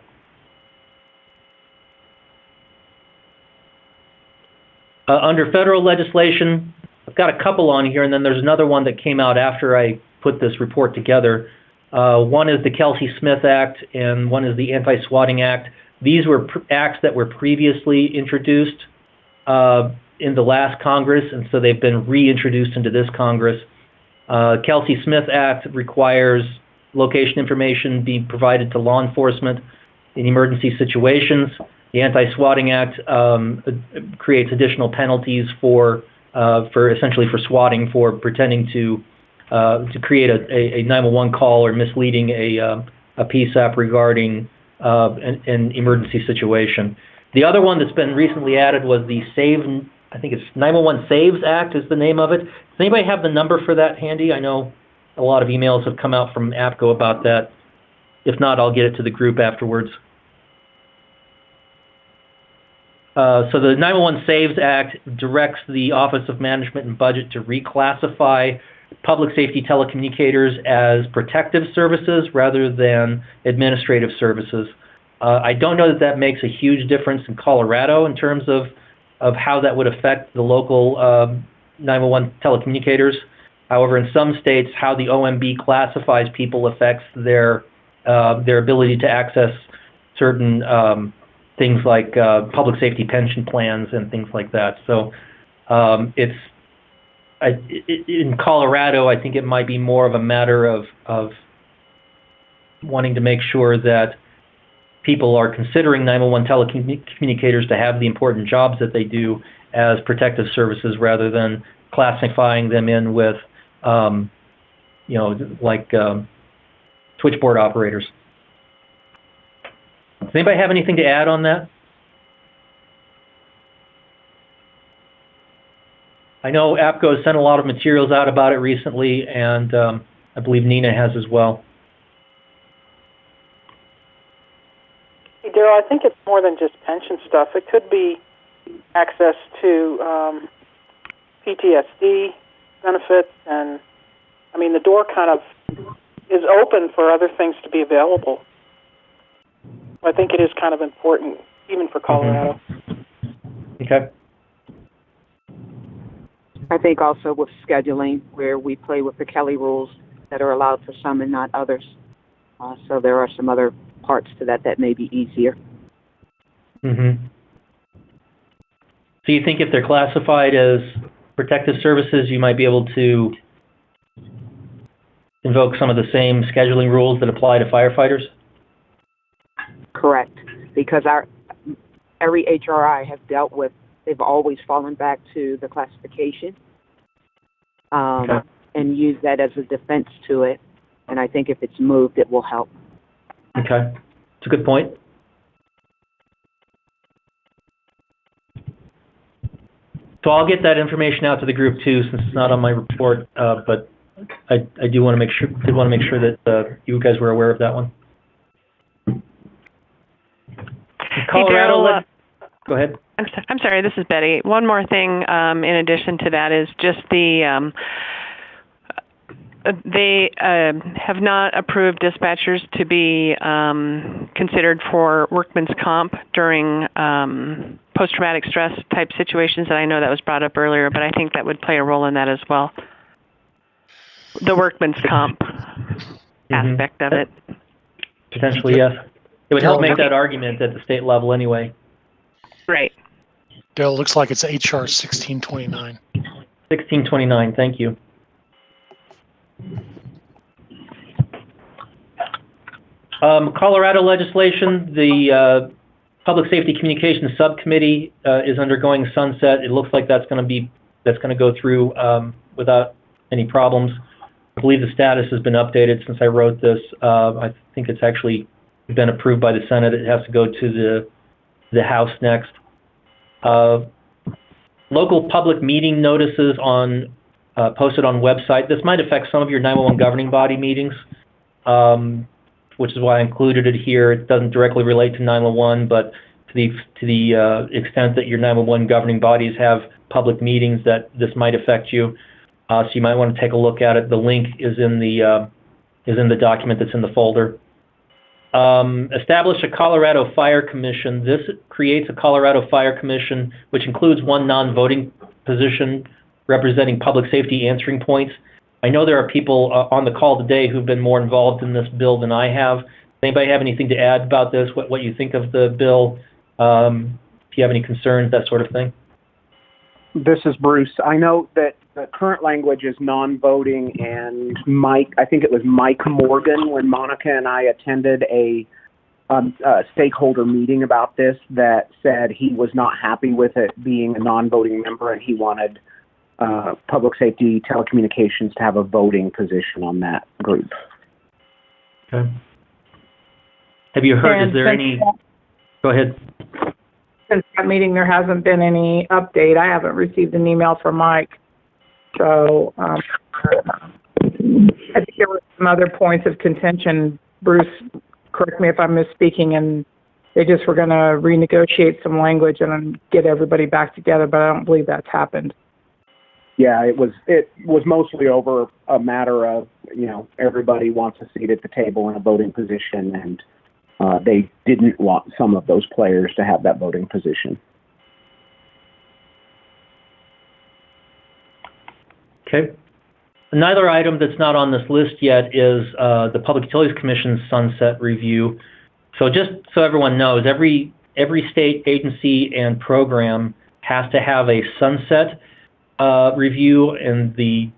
Under federal legislation, I've got a couple on here, and then there's another one that came out after I put this report together. One is the Kelsey-Smith Act, and one is the Anti-Swatting Act. These were acts that were previously introduced in the last Congress, and so they've been reintroduced into this Congress. Kelsey-Smith Act requires location information be provided to law enforcement in emergency situations. The Anti-Swatting Act creates additional penalties for essentially for swatting, for pretending to create a 911 call or misleading a PSAP regarding an emergency situation. The other one that's been recently added was the I think it's 911 Saves Act is the name of it. Does anybody have the number for that handy? I know a lot of emails have come out from APCO about that. If not, I'll get it to the group afterwards. So the 911 Saves Act directs the Office of Management and Budget to reclassify public safety telecommunicators as protective services rather than administrative services. I don't know that makes a huge difference in Colorado in terms of how that would affect the local 911 telecommunicators. However, in some states, how the OMB classifies people affects their ability to access certain things like public safety pension plans and things like that. So in Colorado, I think it might be more of a matter of wanting to make sure that people are considering 911 telecommunicators to have the important jobs that they do as protective services rather than classifying them in with, switchboard operators. Does anybody have anything to add on that? I know APCO has sent a lot of materials out about it recently, and I believe Nina has as well. Hey, Daryl, I think it's more than just pension stuff. It could be access to PTSD benefits, and I mean, the door kind of is open for other things to be available. I think it is kind of important, even for Colorado. Okay. I think also with scheduling, where we play with the Kelly rules that are allowed for some and not others. So there are some other parts to that may be easier. Mm-hmm. So you think if they're classified as protective services, you might be able to invoke some of the same scheduling rules that apply to firefighters? Correct, because every HRI I have dealt with, they've always fallen back to the classification and use that as a defense to it. And I think if it's moved, it will help. Okay, it's a good point. So I'll get that information out to the group too, since it's not on my report. But I do want to make sure that you guys were aware of that one. Colorado. Hey, Daryl, go ahead. I'm sorry, this is Betty. One more thing in addition to that is just they have not approved dispatchers to be considered for workman's comp during post-traumatic stress type situations, and I know that was brought up earlier, but I think that would play a role in that as well. The workman's comp aspect of it. Potentially, yes. It would help make that argument at the state level anyway. Right. Dale, looks like it's HR 1629. 1629, thank you. Colorado legislation, the Public Safety Communications Subcommittee is undergoing sunset. It looks like that's going to go through without any problems. I believe the status has been updated since I wrote this. I think it's actually been approved by the Senate. It has to go to the House next. Local public meeting notices posted on website. This might affect some of your 911 governing body meetings. which is why I included it here. It doesn't directly relate to 911, but to the extent that your 911 governing bodies have public meetings, that this might affect you. So you might want to take a look at it. The link is in the document that's in the folder. Establish a Colorado Fire Commission. This creates a Colorado Fire Commission, which includes one non-voting position representing public safety answering points. I know there are people on the call today who've been more involved in this bill than I have. Does anybody have anything to add about this, what you think of the bill? If you have any concerns, that sort of thing? This is Bruce. I know that the current language is non-voting, and I think it was Mike Morgan, when Monica and I attended a stakeholder meeting about this, that said he was not happy with it being a non-voting member, and he wanted public safety telecommunications to have a voting position on that group. Okay. Have you heard, is there any... Go ahead. Since that meeting, there hasn't been any update. I haven't received an email from Mike. So I think there were some other points of contention. Bruce, correct me if I'm misspeaking, and they just were going to renegotiate some language and get everybody back together, but I don't believe that's happened. Yeah, it was mostly over a matter of, everybody wants a seat at the table in a voting position, and they didn't want some of those players to have that voting position. Okay. Another item that's not on this list yet is the Public Utilities Commission's sunset review. So just so everyone knows, every state agency and program has to have a sunset review, and the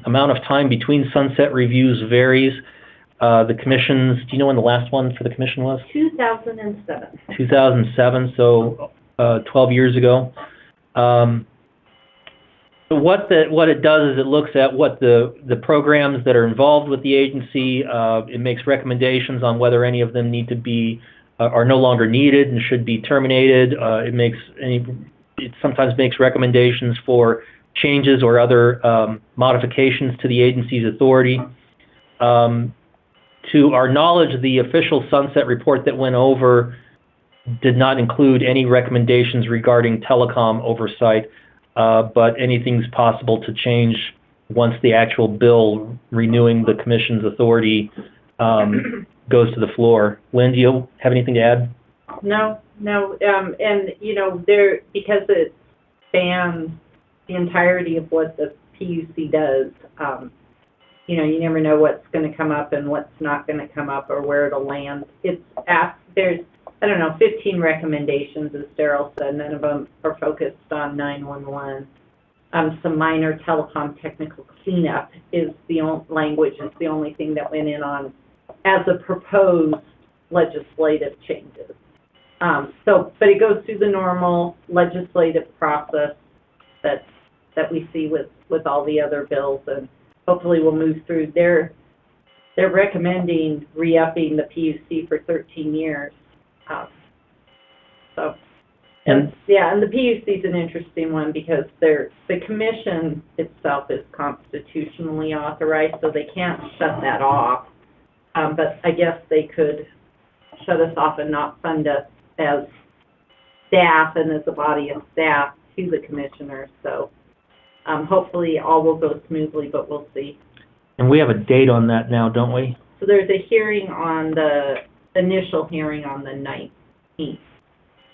amount of time between sunset reviews varies. The commissions, do you know when the last one for the commission was? 2007. 2007, so 12 years ago. What it does is it looks at what the programs that are involved with the agency. It makes recommendations on whether any of them need to be are no longer needed and should be terminated. It sometimes makes recommendations for changes or other modifications to the agency's authority. To our knowledge, the official sunset report that went over did not include any recommendations regarding telecom oversight, but anything's possible to change once the actual bill renewing the commission's authority goes to the floor. Lynn, do you have anything to add? No. And, because it spans the entirety of what the PUC does, you never know what's going to come up and what's not going to come up or where it'll land. There's 15 recommendations, as Daryl said. None of them are focused on 911. Some minor telecom technical cleanup is the only language. It's the only thing that went in on as a proposed legislative changes. But it goes through the normal legislative process that we see with all the other bills, and hopefully we'll move through. They're recommending re-upping the PUC for 13 years. And the PUC is an interesting one because the commission itself is constitutionally authorized, so they can't shut that off. But I guess they could shut us off and not fund us as staff and as a body of staff to the commissioners. So hopefully all will go smoothly, but we'll see. And we have a date on that now, don't we? So there's a hearing on the initial hearing on the 19th,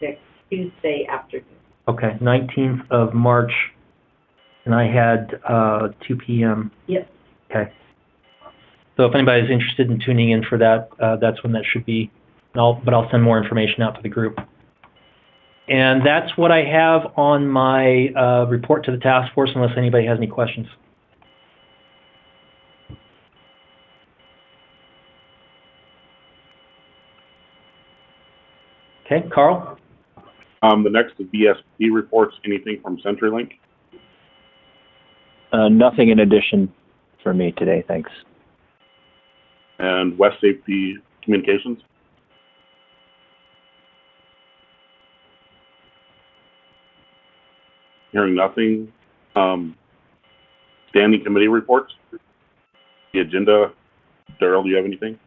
next Tuesday afternoon. Okay, 19th of March, and I had 2 p.m. Yes. Okay. So if anybody's interested in tuning in for that, that's when that should be. But I'll send more information out to the group. And that's what I have on my report to the task force, unless anybody has any questions. Okay, Carl? The next is BSP reports. Anything from CenturyLink? Nothing in addition for me today, thanks. And West Safety Communications? Hearing nothing. Standing committee reports. The agenda Daryl, do you have anything?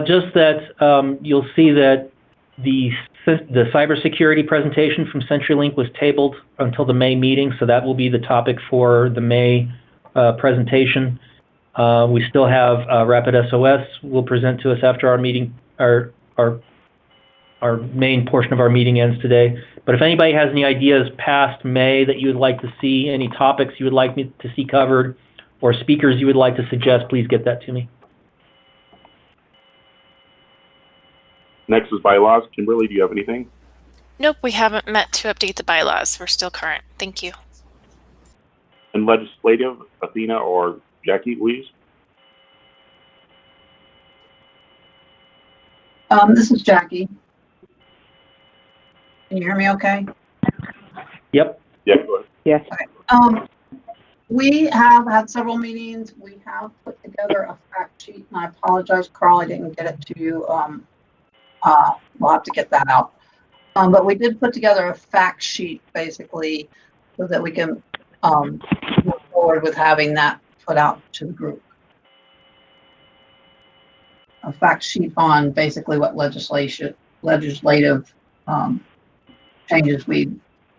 Just that you'll see that the cybersecurity presentation from CenturyLink was tabled until the May meeting, so that will be the topic for the May presentation. We still have RapidSOS will present to us after our meeting, our main portion of our meeting ends today. But if anybody has any ideas past May that you would like to see, any topics you would like me to see covered, or speakers you would like to suggest, please get that to me. Next is bylaws. Kimberly, do you have anything? Nope, we haven't met to update the bylaws. We're still current. Thank you. And legislative, Athena or Jackie, please? This is Jackie. Can you hear me okay? Yep. Yeah, go ahead. Yes. Okay. We have had several meetings. We have put together a fact sheet, and I apologize, Carl, I didn't get it to you. We'll have to get that out. But we did put together a fact sheet, basically, so that we can move forward with having that put out to the group. A fact sheet on basically what legislative changes we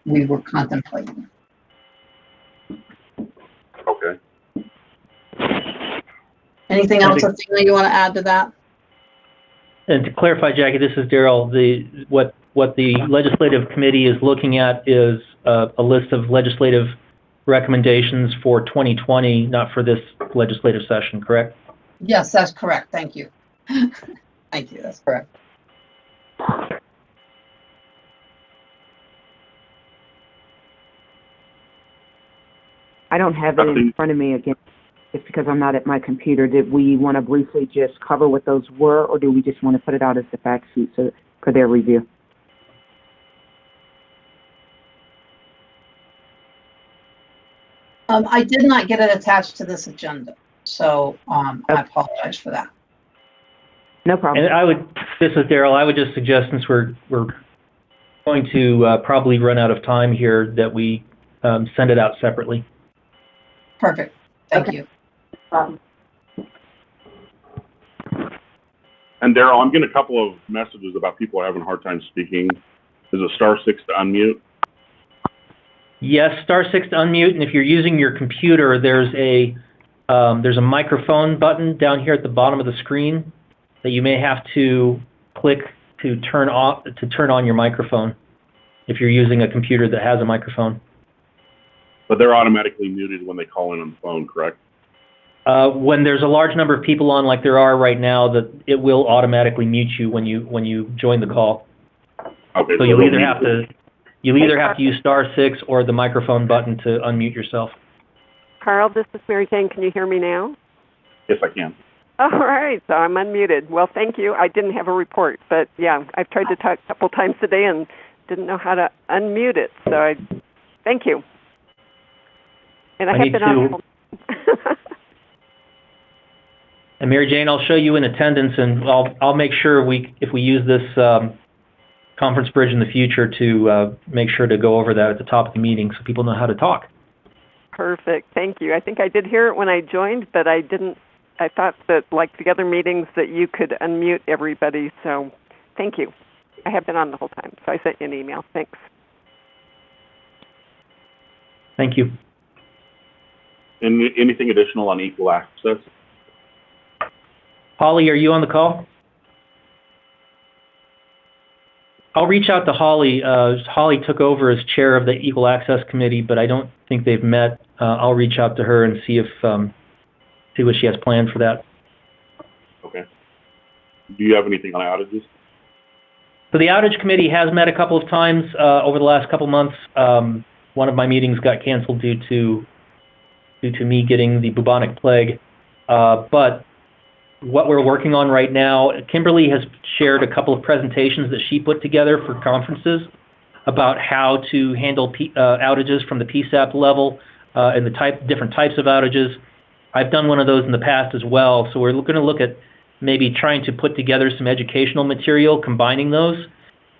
were contemplating. Okay. Anything else, Athena, you want to add to that? And to clarify, Jackie, this is Daryl. What the legislative committee is looking at is a list of legislative recommendations for 2020, not for this legislative session, correct? Yes, that's correct. Thank you. Thank you. That's correct. I don't have it in front of me again. It's because I'm not at my computer. Did we want to briefly just cover what those were, or do we just want to put it out as the fact sheet for their review? I did not get it attached to this agenda, so I apologize for that. No problem. And this is Daryl, I would just suggest, since we're going to probably run out of time here, that we send it out separately. Perfect. Thank you. And Daryl, I'm getting a couple of messages about people having a hard time speaking. Is it *6 to unmute? Yes, *6 to unmute, and if you're using your computer, there's a microphone button down here at the bottom of the screen that you may have to click to turn on your microphone if you're using a computer that has a microphone. But they're automatically muted when they call in on the phone, correct? When there's a large number of people on, like there are right now, that it will automatically mute you when you join the call. Okay. So you'll either have to use *6 or the microphone button to unmute yourself. Carl, this is Mary Jane. Can you hear me now? Yes, I can. All right, so I'm unmuted. Well, thank you. I didn't have a report, but yeah, I've tried to talk a couple times today and didn't know how to unmute it. So thank you. And I have been on. And Mary Jane, I'll show you in attendance, and I'll make sure if we use this conference bridge in the future to make sure to go over that at the top of the meeting so people know how to talk. Perfect. Thank you. I think I did hear it when I joined, but I didn't. I thought that, like the other meetings, that you could unmute everybody. So thank you. I have been on the whole time, so I sent you an email. Thanks. Thank you. And anything additional on equal access? Holly, are you on the call? I'll reach out to Holly. Holly took over as chair of the Equal Access Committee, but I don't think they've met. I'll reach out to her and see what she has planned for that. Okay. Do you have anything on outages? So the outage committee has met a couple of times over the last couple months. One of my meetings got canceled due to me getting the bubonic plague. But what we're working on right now, Kimberly has shared a couple of presentations that she put together for conferences about how to handle outages from the PSAP level and the different types of outages. I've done one of those in the past as well, so we're going to look at maybe trying to put together some educational material, combining those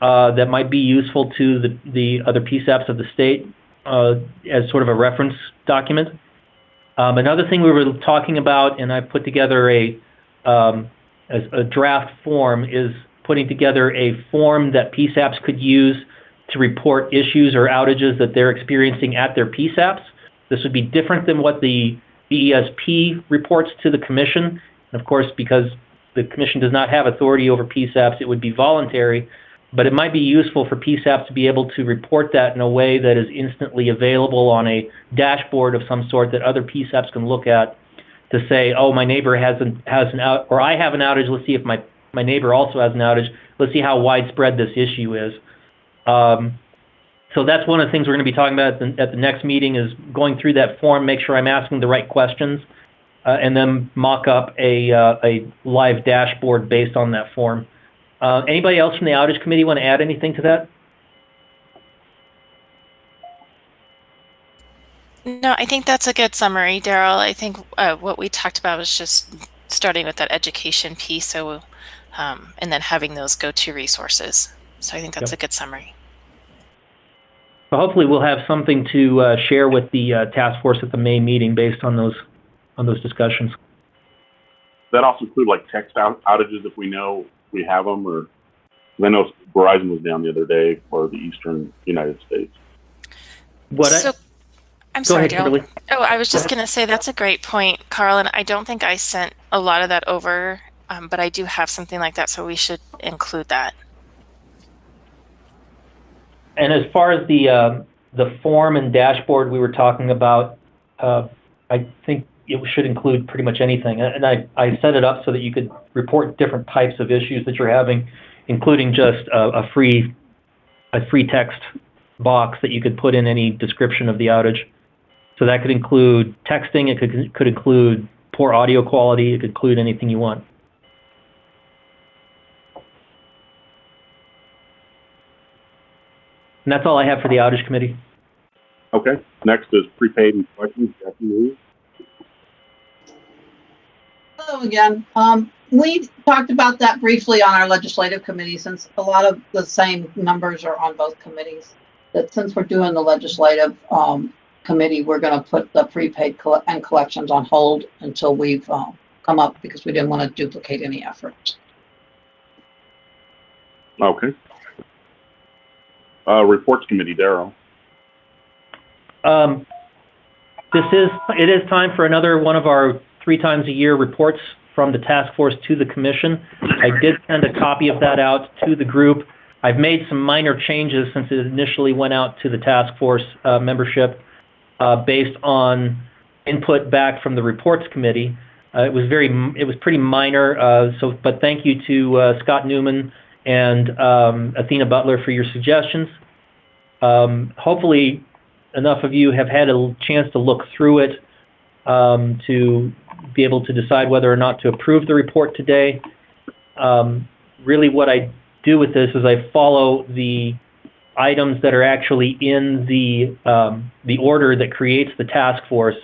that might be useful to the other PSAPs of the state as sort of a reference document. Another thing we were talking about, and I put together a draft form, is putting together a form that PSAPs could use to report issues or outages that they're experiencing at their PSAPs. This would be different than what the BESP reports to the Commission. And of course, because the Commission does not have authority over PSAPs, it would be voluntary. But it might be useful for PSAPs to be able to report that in a way that is instantly available on a dashboard of some sort that other PSAPs can look at to say, oh, my neighbor has an out, or I have an outage. Let's see if my neighbor also has an outage. Let's see how widespread this issue is. So that's one of the things we're going to be talking about at the next meeting, is going through that form, make sure I'm asking the right questions, and then mock up a live dashboard based on that form. Anybody else from the outage committee want to add anything to that? No, I think that's a good summary, Daryl. I think what we talked about was just starting with that education piece, so and then having those go-to resources. So I think that's a good summary. So hopefully we'll have something to share with the task force at the May meeting based on those discussions. Does that also include like text outages if we know we have them, or I know Verizon was down the other day for the Eastern United States. I'm sorry, Daryl. Oh, I was just going to say that's a great point, Carl, and I don't think I sent a lot of that over, but I do have something like that, so we should include that. And as far as the form and dashboard we were talking about, I think it should include pretty much anything. And I set it up so that you could report different types of issues that you're having, including just a free text box that you could put in any description of the outage. So that could include texting, it could include poor audio quality, it could include anything you want. And that's all I have for the outage committee. Okay. Next is prepaid and collections. Jackie Lee. Hello again. We talked about that briefly on our legislative committee, since a lot of the same numbers are on both committees. That since we're doing the legislative committee, we're going to put the prepaid and collections on hold until we've come up, because we didn't want to duplicate any efforts. Okay. Reports committee, Daryl. It is time for another one of our 3 times a year reports from the task force to the commission. I did send a copy of that out to the group. I've made some minor changes since it initially went out to the task force membership based on input back from the reports committee. It was pretty minor. But thank you to Scott Newman and Athena Butler for your suggestions. Hopefully enough of you have had a chance to look through it to be able to decide whether or not to approve the report today. Really what I do with this is I follow the items that are actually in the order that creates the task force,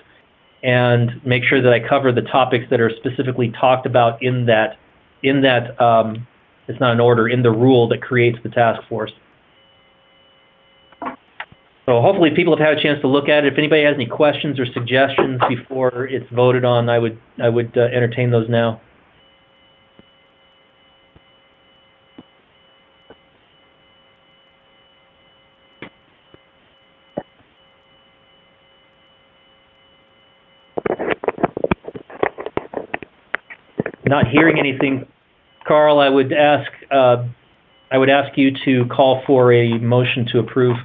and make sure that I cover the topics that are specifically talked about in that it's not an order, in the rule that creates the task force. So hopefully people have had a chance to look at it. If anybody has any questions or suggestions before it's voted on, I would entertain those now. Not hearing anything, Carl, I would ask you to call for a motion to approve.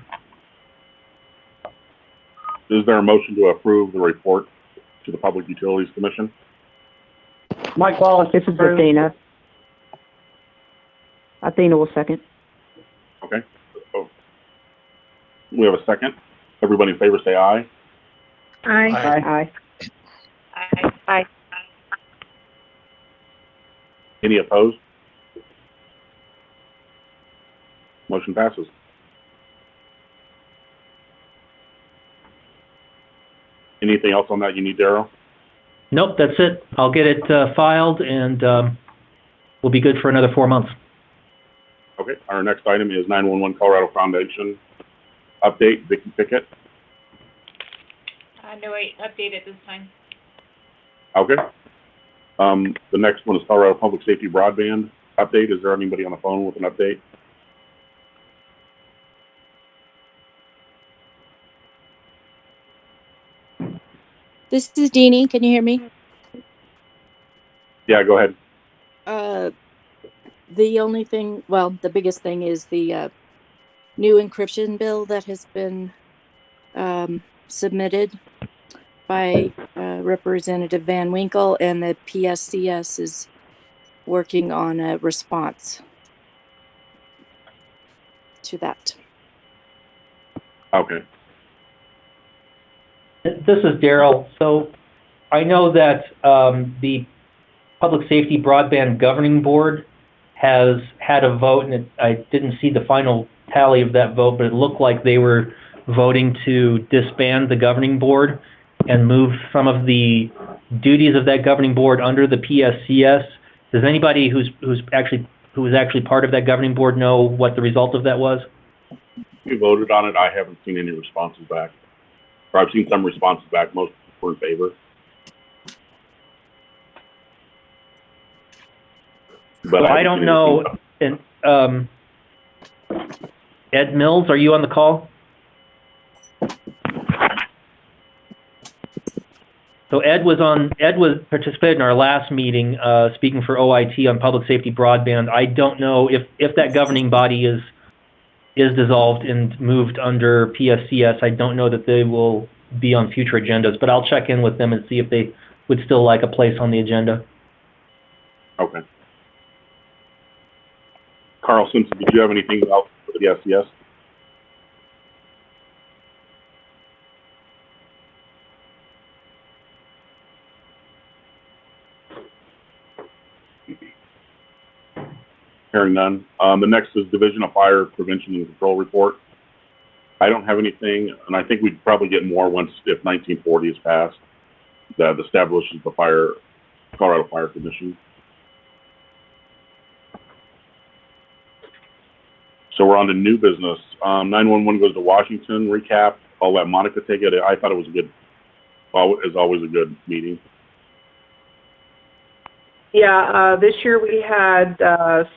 Is there a motion to approve the report to the Public Utilities Commission? Mike Wallace. This is Athena. Athena will second. Okay. So we have a second. Everybody in favor say aye. Aye. Aye. Aye. Aye. Any opposed? Motion passes. Anything else on that you need, Daryl? Nope, that's it. I'll get it filed, and we'll be good for another 4 months. Okay. Our next item is 911 Colorado Foundation update. Vicki Pickett. No update at this time. Okay. The next one is Colorado Public Safety Broadband update. Is there anybody on the phone with an update? This is Deanie. Can you hear me? Yeah, go ahead. The only thing, well, the biggest thing is the new encryption bill that has been submitted by Representative Van Winkle, and the PSCS is working on a response to that. Okay. This is Daryl. So I know that the Public Safety Broadband Governing Board has had a vote, and I didn't see the final tally of that vote, but it looked like they were voting to disband the governing board and move some of the duties of that governing board under the PSCS. Does anybody who was actually part of that governing board know what the result of that was? We voted on it. I haven't seen any responses back. Or I've seen some responses back. Most were in favor. But well, I don't know. And Ed Mills, are you on the call? So Ed participated in our last meeting, speaking for OIT on public safety broadband. I don't know if that governing body is dissolved and moved under PSCS. I don't know that they will be on future agendas, but I'll check in with them and see if they would still like a place on the agenda. Okay. Carl Simpson, did you have anything else for the SCS? Hearing none. The next is Division of Fire Prevention and Control Report. I don't have anything, and I think we'd probably get more if 1940 is passed, that establishes the Colorado Fire Commission. So we're on to new business. 911 goes to Washington. Recap. I'll let Monica take it. I thought it was as always, a good meeting. Yeah, this year we had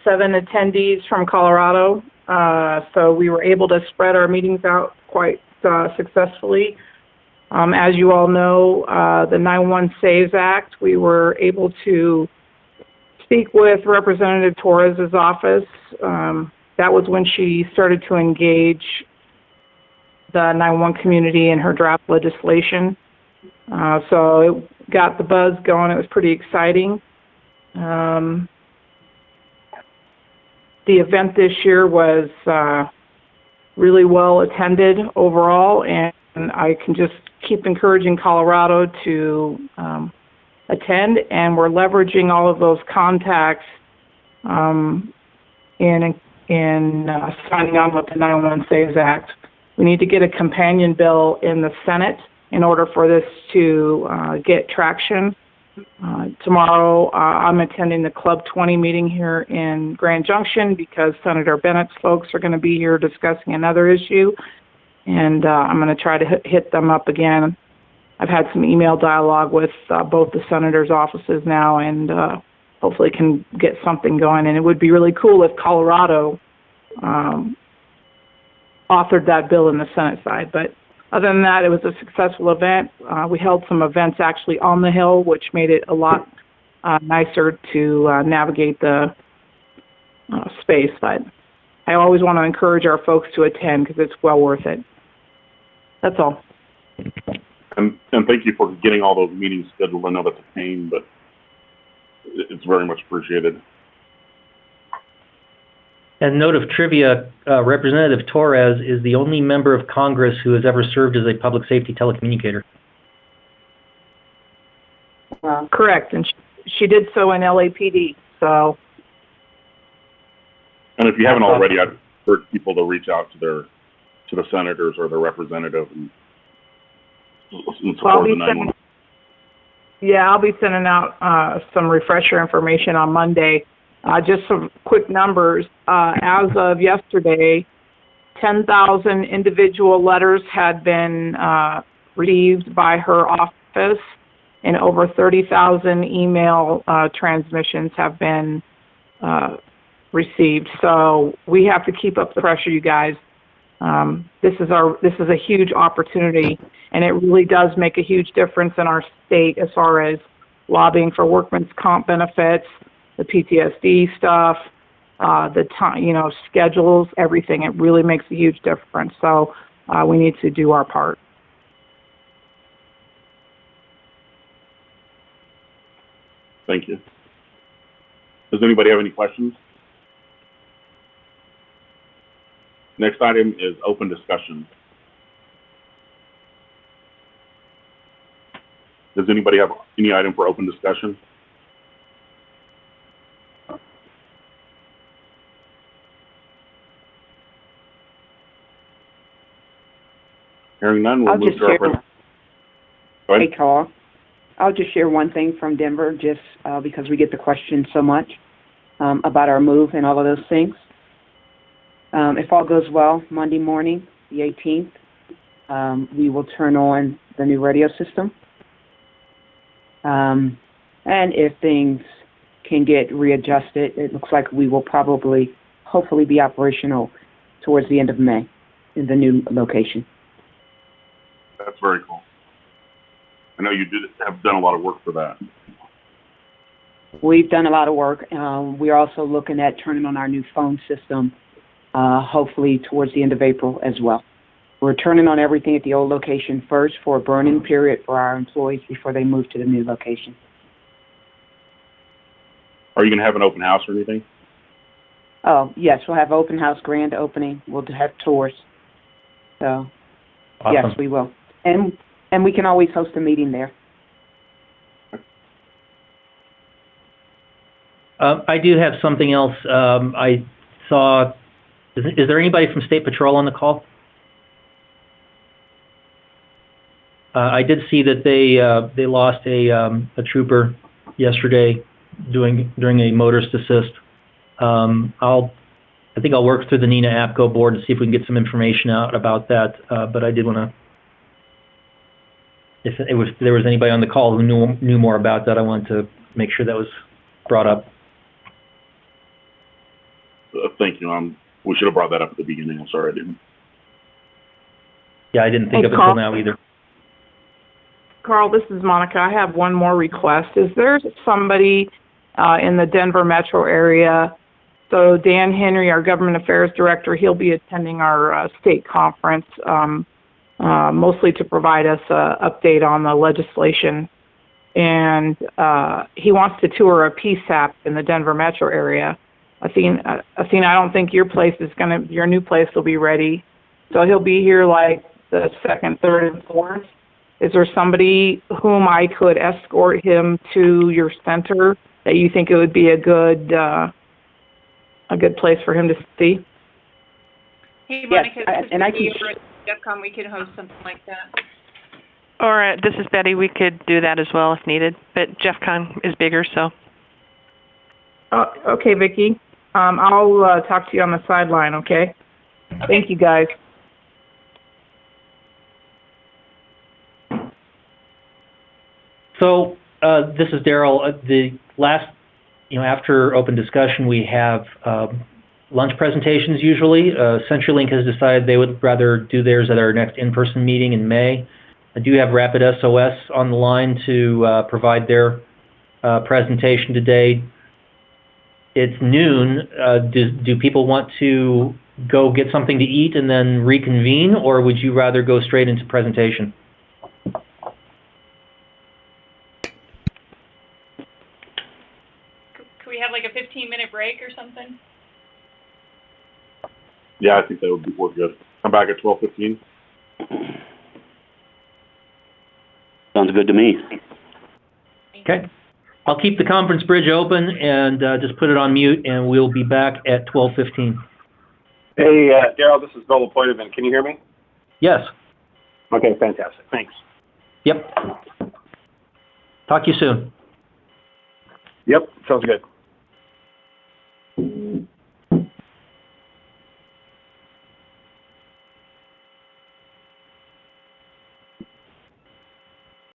7 attendees from Colorado, so we were able to spread our meetings out quite successfully. As you all know, the 911 SAVES Act, we were able to speak with Representative Torres's office. That was when she started to engage the 911 community in her draft legislation. So it got the buzz going. It was pretty exciting. The event this year was really well attended overall, and I can just keep encouraging Colorado to attend, and we're leveraging all of those contacts in signing on with the 911 SAVES Act. We need to get a companion bill in the Senate in order for this to get traction. Tomorrow, I'm attending the Club 20 meeting here in Grand Junction because Senator Bennett's folks are going to be here discussing another issue, and I'm going to try to hit them up again. I've had some email dialogue with both the senators' offices now, and hopefully can get something going. And it would be really cool if Colorado authored that bill in the Senate side. But other than that, it was a successful event. We held some events actually on the Hill, which made it a lot nicer to navigate the space. But I always want to encourage our folks to attend because it's well worth it. That's all. And thank you for getting all those meetings scheduled. I know that's a pain, but it's very much appreciated. And note of trivia, Representative Torres is the only member of Congress who has ever served as a public safety telecommunicator. Correct, and she did so in LAPD, so. And if you haven't already, I'd urge people to reach out to the senators or their representative and support the 911. Yeah, I'll be sending out some refresher information on Monday. Just some quick numbers. As of yesterday, 10,000 individual letters had been received by her office, and over 30,000 email transmissions have been received. So we have to keep up the pressure, you guys. This is a huge opportunity, and it really does make a huge difference in our state as far as lobbying for workman's comp benefits, the PTSD stuff, the time, schedules, everything. It really makes a huge difference. So we need to do our part. Thank you. Does anybody have any questions? Next item is open discussion. Does anybody have any item for open discussion? Hearing none, we'll move to our presentation. Go ahead. Hey, Carl. I'll just share one thing from Denver, just because we get the question so much about our move and all of those things. If all goes well, Monday morning, the 18th, we will turn on the new radio system. And if things can get readjusted, it looks like we will hopefully be operational towards the end of May in the new location. That's very cool. I know you have done a lot of work for that. We've done a lot of work. We're also looking at turning on our new phone system, hopefully towards the end of April as well. We're turning on everything at the old location first for a burn-in period for our employees before they move to the new location. Are you going to have an open house or anything? Oh, yes, we'll have open house, grand opening. We'll have tours. So, Awesome. Yes, we will. And we can always host a meeting there. I do have something else. I saw, is there anybody from State Patrol on the call? I did see that they lost a trooper yesterday during a motorist assist. I think I'll work through the NENA APCO board to see if we can get some information out about that. But I did want to, if there was anybody on the call who knew more about that, I wanted to make sure that was brought up. Thank you. We should have brought that up at the beginning. I'm sorry I didn't. Yeah, I didn't think of it Carl. until now either. Carl, this is Monica. I have one more request. Is there somebody in the Denver metro area? So Dan Henry, our government affairs director, he'll be attending our state conference, mostly to provide us an update on the legislation. And he wants to tour a PSAP in the Denver metro area. Athena, I don't think your new place will be ready. So he'll be here like the 2nd, 3rd, and 4th. Is there somebody whom I could escort him to your center that you think it would be a good place for him to see? Hey, Monica, Yes, and I can. over at DEFCON, we could host something like that. Or this is Betty. We could do that as well if needed, but Jeff Con is bigger, so. Okay, Vicki. I'll talk to you on the sideline, okay? Thank you, guys. So this is Daryl. The last, after open discussion, we have lunch presentations usually. CenturyLink has decided they would rather do theirs at our next in-person meeting in May. I do have Rapid SOS on the line to provide their presentation today. It's noon. Do people want to go get something to eat and then reconvene, or would you rather go straight into presentation? Could we have like a 15-minute break or something? Yeah, I think that would work good. Come back at 12:15. Sounds good to me. Okay. I'll keep the conference bridge open and just put it on mute, and we'll be back at 12:15. Hey, Daryl, this is Bill Lapointevin. Can you hear me? Yes. Okay, fantastic. Thanks. Yep. Talk to you soon. Yep, sounds good.